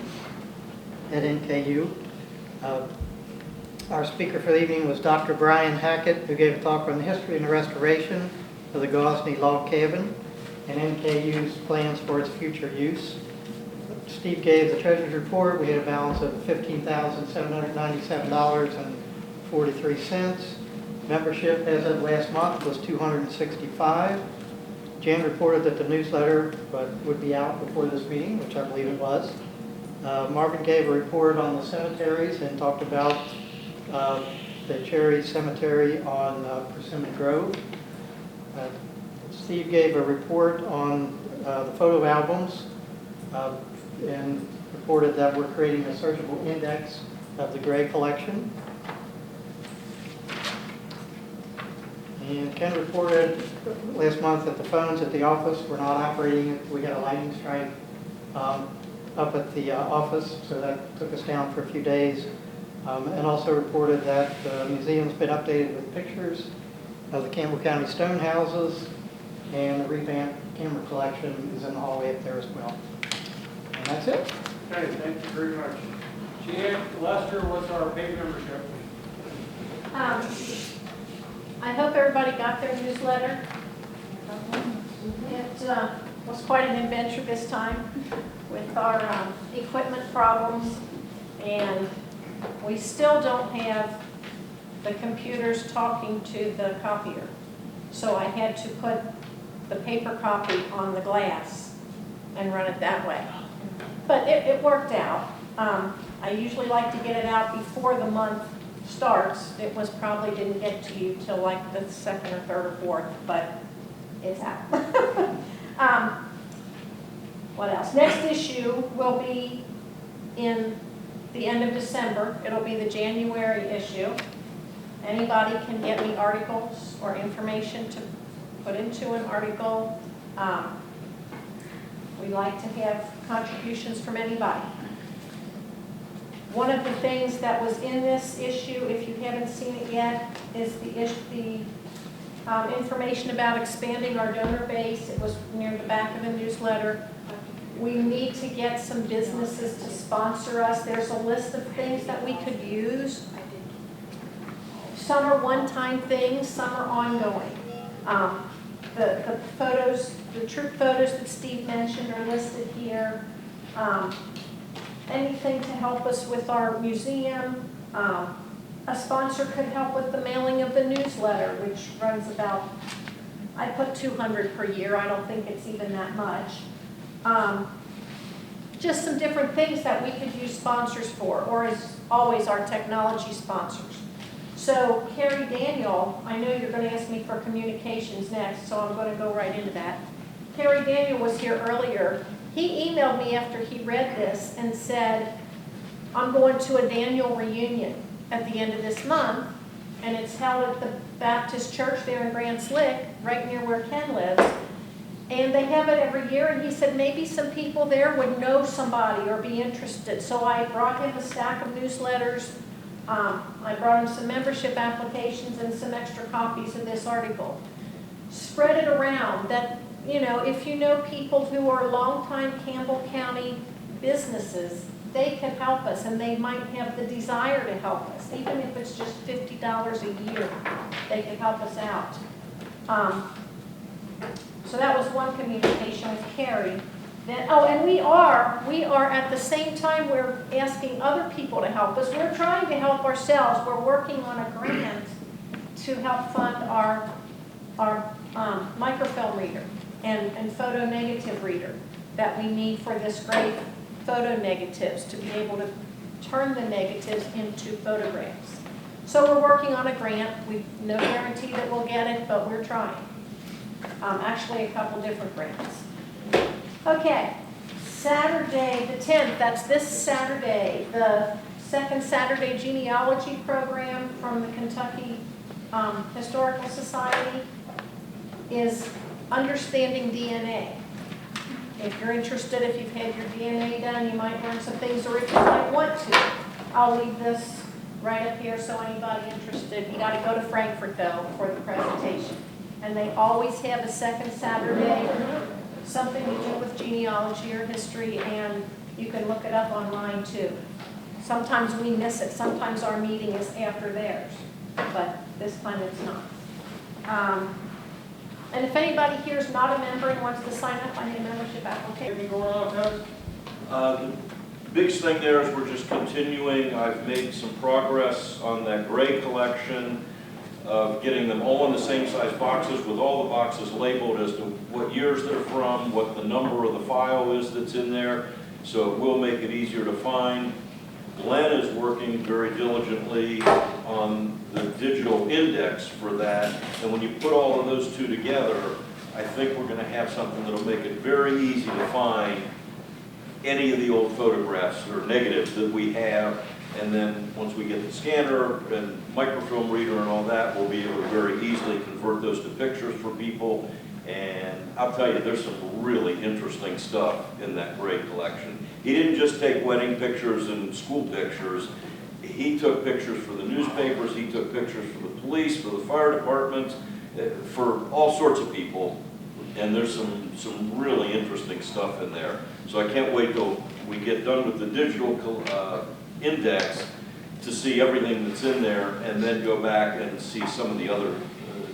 [SPEAKER 7] at NKU. Our speaker for the evening was Dr. Brian Hackett, who gave a talk on the history and the restoration of the Gosney Log Cabin and NKU's plans for its future use. Steve gave the treasurer's report. We had a balance of $15,797.43. Membership as of last month was 265. Jan reported that the newsletter would be out before this meeting, which I believe it was. Marvin gave a report on the cemeteries and talked about the Cherry Cemetery on Persimmon Grove. Steve gave a report on the photo albums and reported that we're creating a searchable index of the Gray collection. And Ken reported last month that the phones at the office were not operating. We had a lightning strike up at the office, so that took us down for a few days. And also reported that the museum's been updated with pictures of the Campbell County stone houses, and the revamped camera collection is in the hallway up there as well. And that's it.
[SPEAKER 1] Okay, thank you very much. Jan, Lester, what's our paid membership?
[SPEAKER 4] I hope everybody got their newsletter. It was quite an adventure this time with our equipment problems, and we still don't have the computers talking to the copier. So I had to put the paper copy on the glass and run it that way. But it worked out. I usually like to get it out before the month starts. It was probably didn't get to you till like the 2nd or 3rd or 4th, but it's out. What else? Next issue will be in the end of December. It'll be the January issue. Anybody can get me articles or information to put into an article. We like to have contributions from anybody. One of the things that was in this issue, if you haven't seen it yet, is the information about expanding our donor base. It was near the back of the newsletter. We need to get some businesses to sponsor us. There's a list of things that we could use. Some are one-time things, some are ongoing. The photos, the troop photos that Steve mentioned are listed here. Anything to help us with our museum. A sponsor could help with the mailing of the newsletter, which runs about, I put $200 per year. I don't think it's even that much. Just some different things that we could use sponsors for, or as always, our technology sponsors. So Carrie Daniel, I know you're going to ask me for communications next, so I'm going to go right into that. Carrie Daniel was here earlier. He emailed me after he read this and said, I'm going to a Daniel reunion at the end of this month, and it's held at the Baptist Church there in Grand Slick, right near where Ken lives. And they have it every year, and he said maybe some people there would know somebody or be interested. So I brought him a stack of newsletters. I brought him some membership applications and some extra copies of this article. Spread it around that, you know, if you know people who are longtime Campbell County businesses, they can help us, and they might have the desire to help us. Even if it's just $50 a year, they can help us out. So that was one communication with Carrie. Then, oh, and we are at the same time we're asking other people to help us. We're trying to help ourselves. We're working on a grant to help fund our microfilm reader and photo negative reader that we need for this great photo negatives to be able to turn the negatives into photographs. So we're working on a grant. We've no guarantee that we'll get it, but we're trying. Actually, a couple different grants. Okay, Saturday the 10th, that's this Saturday, the second Saturday genealogy program from the Kentucky Historical Society is Understanding DNA. If you're interested, if you've had your DNA done, you might learn some things, or if you might want to. I'll leave this right up here so anybody interested. You got to go to Frankfurt, though, for the presentation. And they always have a second Saturday, something to do with genealogy or history, and you can look it up online, too. Sometimes we miss it. Sometimes our meeting is after theirs, but this time it's not. And if anybody here is not a member and wants to sign up, I need a membership application.
[SPEAKER 1] Anything going on with those?
[SPEAKER 6] The biggest thing there is we're just continuing. I've made some progress on that gray collection of getting them all in the same size boxes with all the boxes labeled as to what years they're from, what the number of the file is that's in there, so it will make it easier to find. Glenn is working very diligently on the digital index for that, and when you put all of those two together, I think we're going to have something that'll make it very easy to find any of the old photographs or negatives that we have, and then once we get the scanner and microfilm reader and all that, we'll be able to very easily convert those to pictures for people. And I'll tell you, there's some really interesting stuff in that great collection. He didn't just take wedding pictures and school pictures. He took pictures for the newspapers, he took pictures for the police, for the fire department, for all sorts of people. And there's some really interesting stuff in there. So I can't wait till we get done with the digital index to see everything that's in there, and then go back and see some of the other,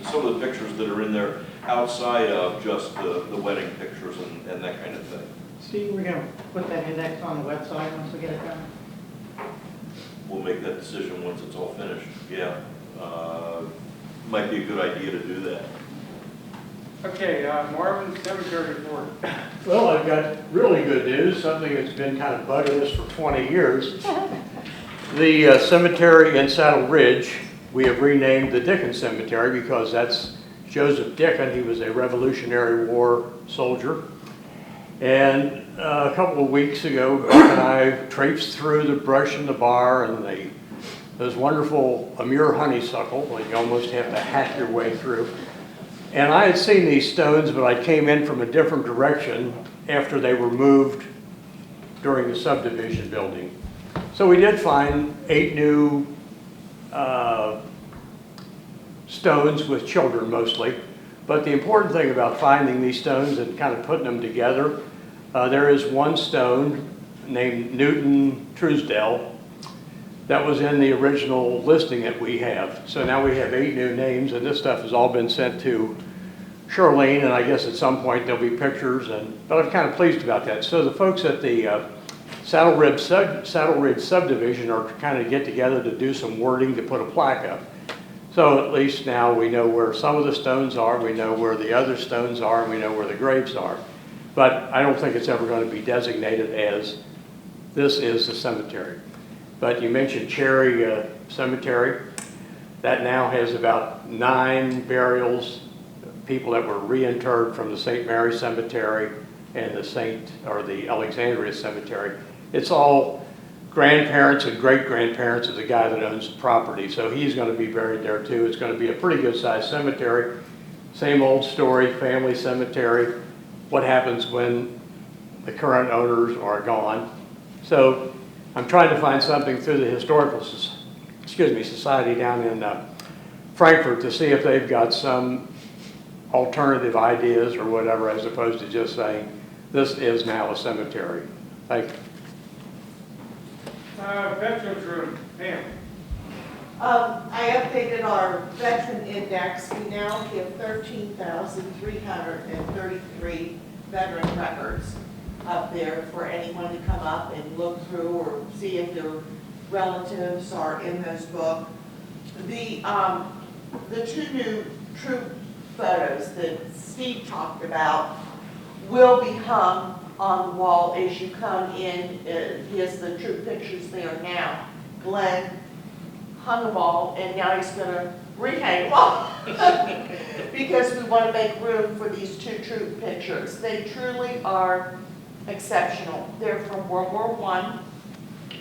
[SPEAKER 6] some of the pictures that are in there outside of just the wedding pictures and that kind of thing.
[SPEAKER 7] Steve, we're going to put that index on the website once we get it done?
[SPEAKER 6] We'll make that decision once it's all finished, yeah. Might be a good idea to do that.
[SPEAKER 1] Okay, Marvin, cemetery report.
[SPEAKER 8] Well, I've got really good news, something that's been kind of bugging us for 20 years. The cemetery in Saddle Ridge, we have renamed the Dickens Cemetery because that's Joseph Dickens. He was a Revolutionary War soldier. And a couple of weeks ago, Buck and I traipsed through the brush in the bar and the those wonderful Amur honeysuckle that you almost have to hack your way through. And I had seen these stones, but I came in from a different direction after they were moved during the subdivision building. So we did find 8 new stones with children mostly. But the important thing about finding these stones and kind of putting them together, there is one stone named Newton Truesdell that was in the original listing that we have. So now we have 8 new names, and this stuff has all been sent to Charlene, and I guess at some point there'll be pictures, but I'm kind of pleased about that. So the folks at the Saddle Ridge subdivision are kind of get together to do some wording to put a plaque up. So at least now we know where some of the stones are, we know where the other stones are, and we know where the graves are. But I don't think it's ever going to be designated as this is the cemetery. But you mentioned Cherry Cemetery. That now has about 9 burials, people that were reinterred from the St. Mary Cemetery and the Alexandria Cemetery. It's all grandparents and great-grandparents of the guy that owns the property. So he's going to be buried there too. It's going to be a pretty good-sized cemetery. Same old story, family cemetery. What happens when the current owners are gone? So I'm trying to find something through the Historical Society down in Frankfurt to see if they've got some alternative ideas or whatever, as opposed to just saying, this is now a cemetery. Thank you.
[SPEAKER 1] Veterans Room, Pam.
[SPEAKER 5] I updated our veteran index. We now have 13,333 veteran records up there for anyone to come up and look through or see if their relatives are in this book. The 2 new troop photos that Steve talked about will be hung on the wall as you come in. He has the troop pictures there now. Glenn hung them all, and now he's going to rehang them all because we want to make room for these 2 troop pictures. They truly are exceptional. They're from World War I.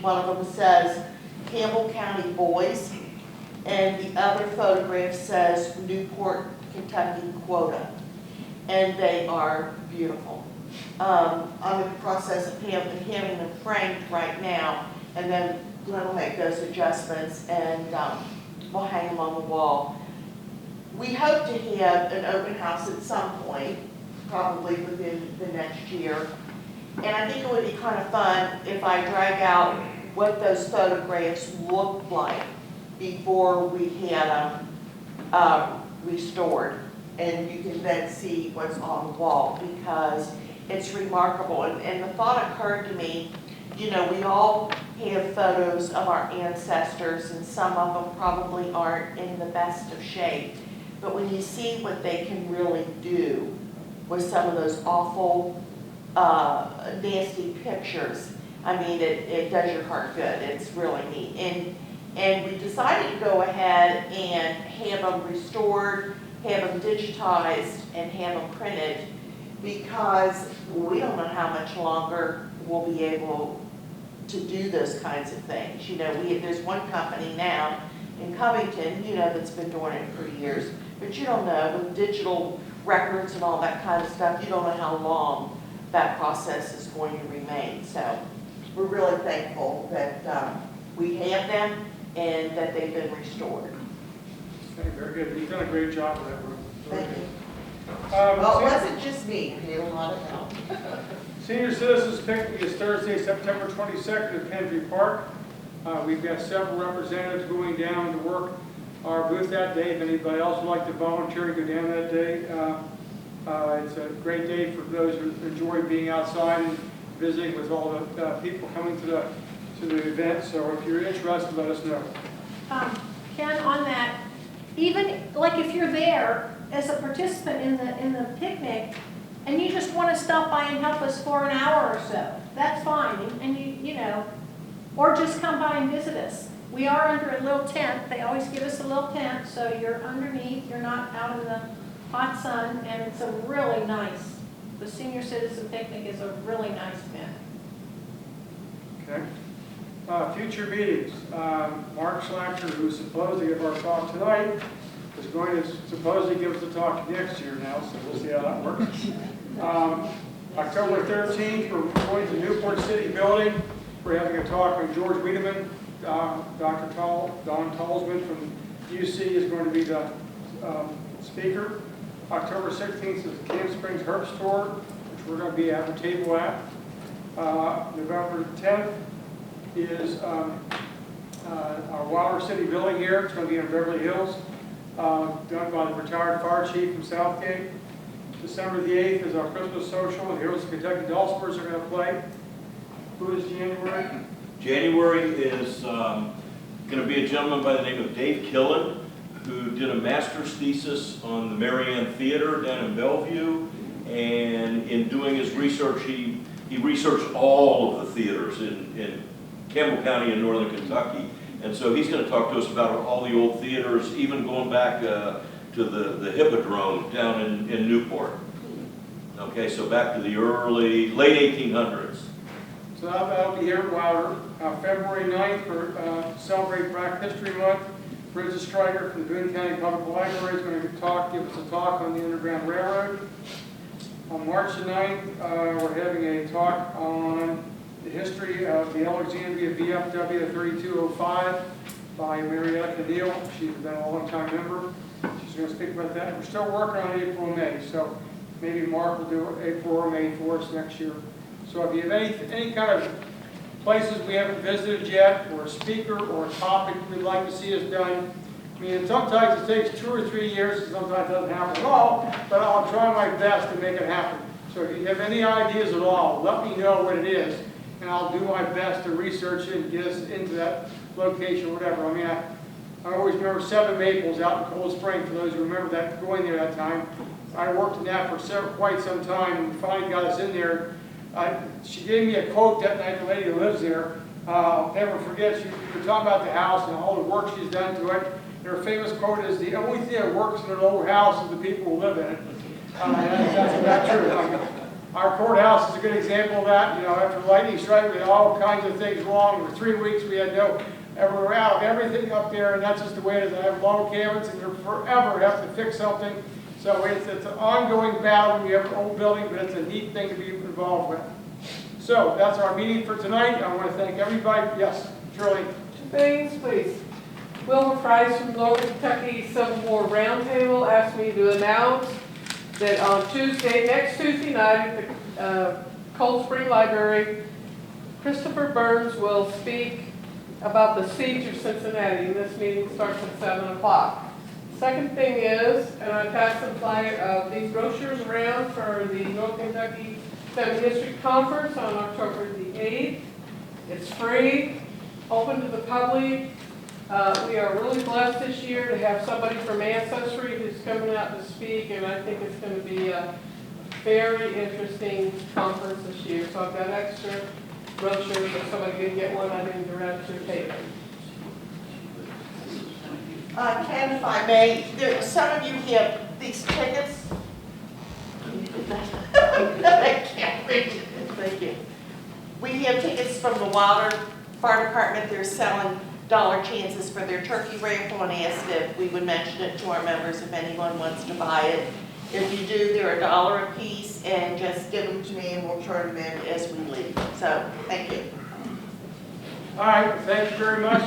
[SPEAKER 5] One of them says Campbell County Boys, and the other photograph says Newport, Kentucky Quota, and they are beautiful. I'm in the process of having them framed right now, and then Glenn will make those adjustments, and we'll hang them on the wall. We hope to have an open house at some point, probably within the next year, and I think it would be kind of fun if I drag out what those photographs looked like before we had them restored, and you can then see what's on the wall, because it's remarkable. And the thought occurred to me, you know, we all have photos of our ancestors, and some of them probably aren't in the best of shape. But when you see what they can really do with some of those awful, nasty pictures, I mean, it does your heart good. It's really neat. And we decided to go ahead and have them restored, have them digitized, and have them printed, because we don't know how much longer we'll be able to do those kinds of things. You know, there's one company now in Covington, you know, that's been doing it for years, but you don't know, with digital records and all that kind of stuff, you don't know how long that process is going to remain. So we're really thankful that we have them and that they've been restored.
[SPEAKER 1] Okay, very good. You've done a great job with that room.
[SPEAKER 5] Thank you.
[SPEAKER 1] Um,
[SPEAKER 5] Well, it wasn't just me, we had a lot of help.
[SPEAKER 1] Senior Citizens Picnic is Thursday, September 22nd at Penview Park. We've got several representatives going down to work our booth that day. If anybody else would like to volunteer to go down that day, it's a great day for those who enjoy being outside and visiting with all the people coming to the event. So if you're interested, let us know.
[SPEAKER 4] Ken, on that, even like if you're there as a participant in the picnic, and you just want to stop by and help us for an hour or so, that's fine. And you know, or just come by and visit us. We are under a little tent. They always give us a little tent, so you're underneath. You're not out in the hot sun, and it's a really nice. The Senior Citizen Picnic is a really nice event.
[SPEAKER 1] Okay. Future meetings. Mark Schlachter, who's supposed to give our talk tonight, is going to supposedly give us a talk next year now, so we'll see how that works. October 13th, we're going to Newport City Building. We're having a talk on George Wiedemann. Dr. Don Talsman from UC is going to be the speaker. October 16th is the Camp Springs Herb Store, which we're going to be at the table at. November 10th is our Water City building here. It's going to be in Beverly Hills, done by the retired fire chief from Southgate. December the 8th is our Christmas social, and Heroes of Kentucky Dulcipers are going to play. Who is January?
[SPEAKER 6] January is going to be a gentleman by the name of Dave Killen, who did a master's thesis on the Marianne Theater down in Bellevue, and in doing his research, he researched all of the theaters in Campbell County in northern Kentucky, and so he's going to talk to us about all the old theaters, even going back to the Hippodrome down in Newport. Okay, so back to the late 1800s.
[SPEAKER 1] So that'll be here at Wilder. February 9th, for celebrate Black History Month. Bridget Stryker from the Boone County Public Library is going to give us a talk on the Underground Railroad. On March the 9th, we're having a talk on the history of the Alexandria VFW 3205 by Marietta Cadillo. She's been a long-time member. She's going to speak about that. We're still working on April and May, so maybe Mark will do April or May for us next year. So if you have any kind of places we haven't visited yet, or a speaker or a topic we'd like to see us done, I mean, sometimes it takes 2 or 3 years, and sometimes it doesn't happen at all, but I'll try my best to make it happen. So if you have any ideas at all, let me know what it is, and I'll do my best to research it and get us into that location or whatever. I mean, I always remember Seven Maples out in Cold Spring, for those who remember that, going there that time. I worked in that for quite some time, and finally got us in there. She gave me a quote that night, the lady who lives there. I'll never forget, we were talking about the house and all the work she's done to it. And her famous quote is, "The only thing that works in an old house is the people who live in it." That's true. I mean, our courthouse is a good example of that. You know, after the lightning strike, we had all kinds of things wrong. For 3 weeks, we were out of everything up there, and that's just the way it is. I have log cabins, and you forever have to fix something. So it's an ongoing battle when you have an old building, but it's a neat thing to be involved with. So that's our meeting for tonight. I want to thank everybody. Yes, Shirley.
[SPEAKER 9] 2 things, please. Wilbur Price from Northern Kentucky Civil War Roundtable asked me to announce that on next Tuesday night at the Cold Spring Library, Christopher Burns will speak about the siege of Cincinnati, and this meeting starts at 7 o'clock. Second thing is, and I passed these brochures around for the North Kentucky 7th District Conference on October the 8th. It's free, open to the public. We are really blessed this year to have somebody from Ancestry who's coming out to speak, and I think it's going to be a very interesting conference this year. So I've got extra brochures if somebody can get one. I didn't direct your table.
[SPEAKER 5] Ken, if I may, some of you have these tickets. I can't read it. Thank you. We have tickets from the Wilder Fire Department. They're selling dollar chances for their turkey raffle, and asked if we would mention it to our members if anyone wants to buy it. If you do, they're $1 a piece, and just give them to me and we'll turn them in as we leave. So, thank you.
[SPEAKER 1] All right, thank you very much.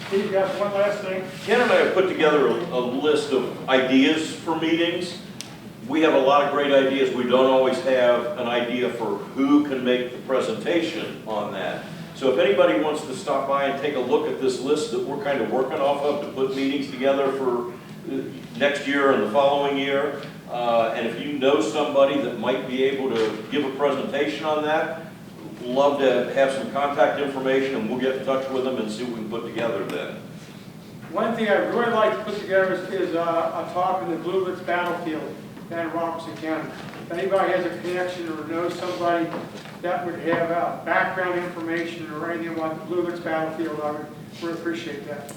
[SPEAKER 1] Steve, you got one last thing?
[SPEAKER 6] Ken and I have put together a list of ideas for meetings. We have a lot of great ideas. We don't always have an idea for who can make the presentation on that. So if anybody wants to stop by and take a look at this list that we're kind of working off of to put meetings together for next year and the following year, and if you know somebody that might be able to give a presentation on that, love to have some contact information, and we'll get in touch with them and see what we can put together then.
[SPEAKER 1] One thing I'd really like to put together is a talk in the Blue Licks Battlefield down in Robertson County. If anybody has a connection or knows somebody that would have background information or anything about the Blue Licks Battlefield, I would really appreciate that.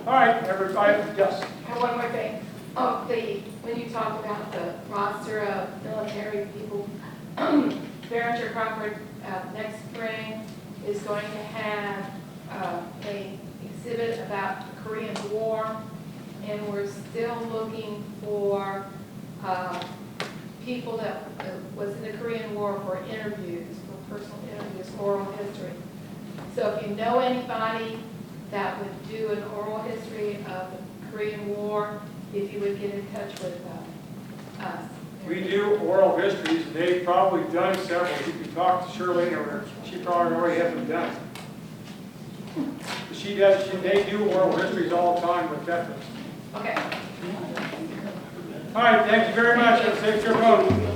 [SPEAKER 1] All right, everybody, yes.
[SPEAKER 10] I have one more thing. When you talk about the roster of military people, Barringer Crawford next spring is going to have a exhibit about the Korean War, and we're still looking for people that was in the Korean War for interviews, for personal interviews, oral history. So if you know anybody that would do an oral history of the Korean War, if you would get in touch with us.
[SPEAKER 1] We do oral histories, and they've probably done several. You can talk to Shirley, or she probably already has them done. They do oral histories all the time with veterans.
[SPEAKER 10] Okay.
[SPEAKER 1] All right, thank you very much. Have a safe trip home.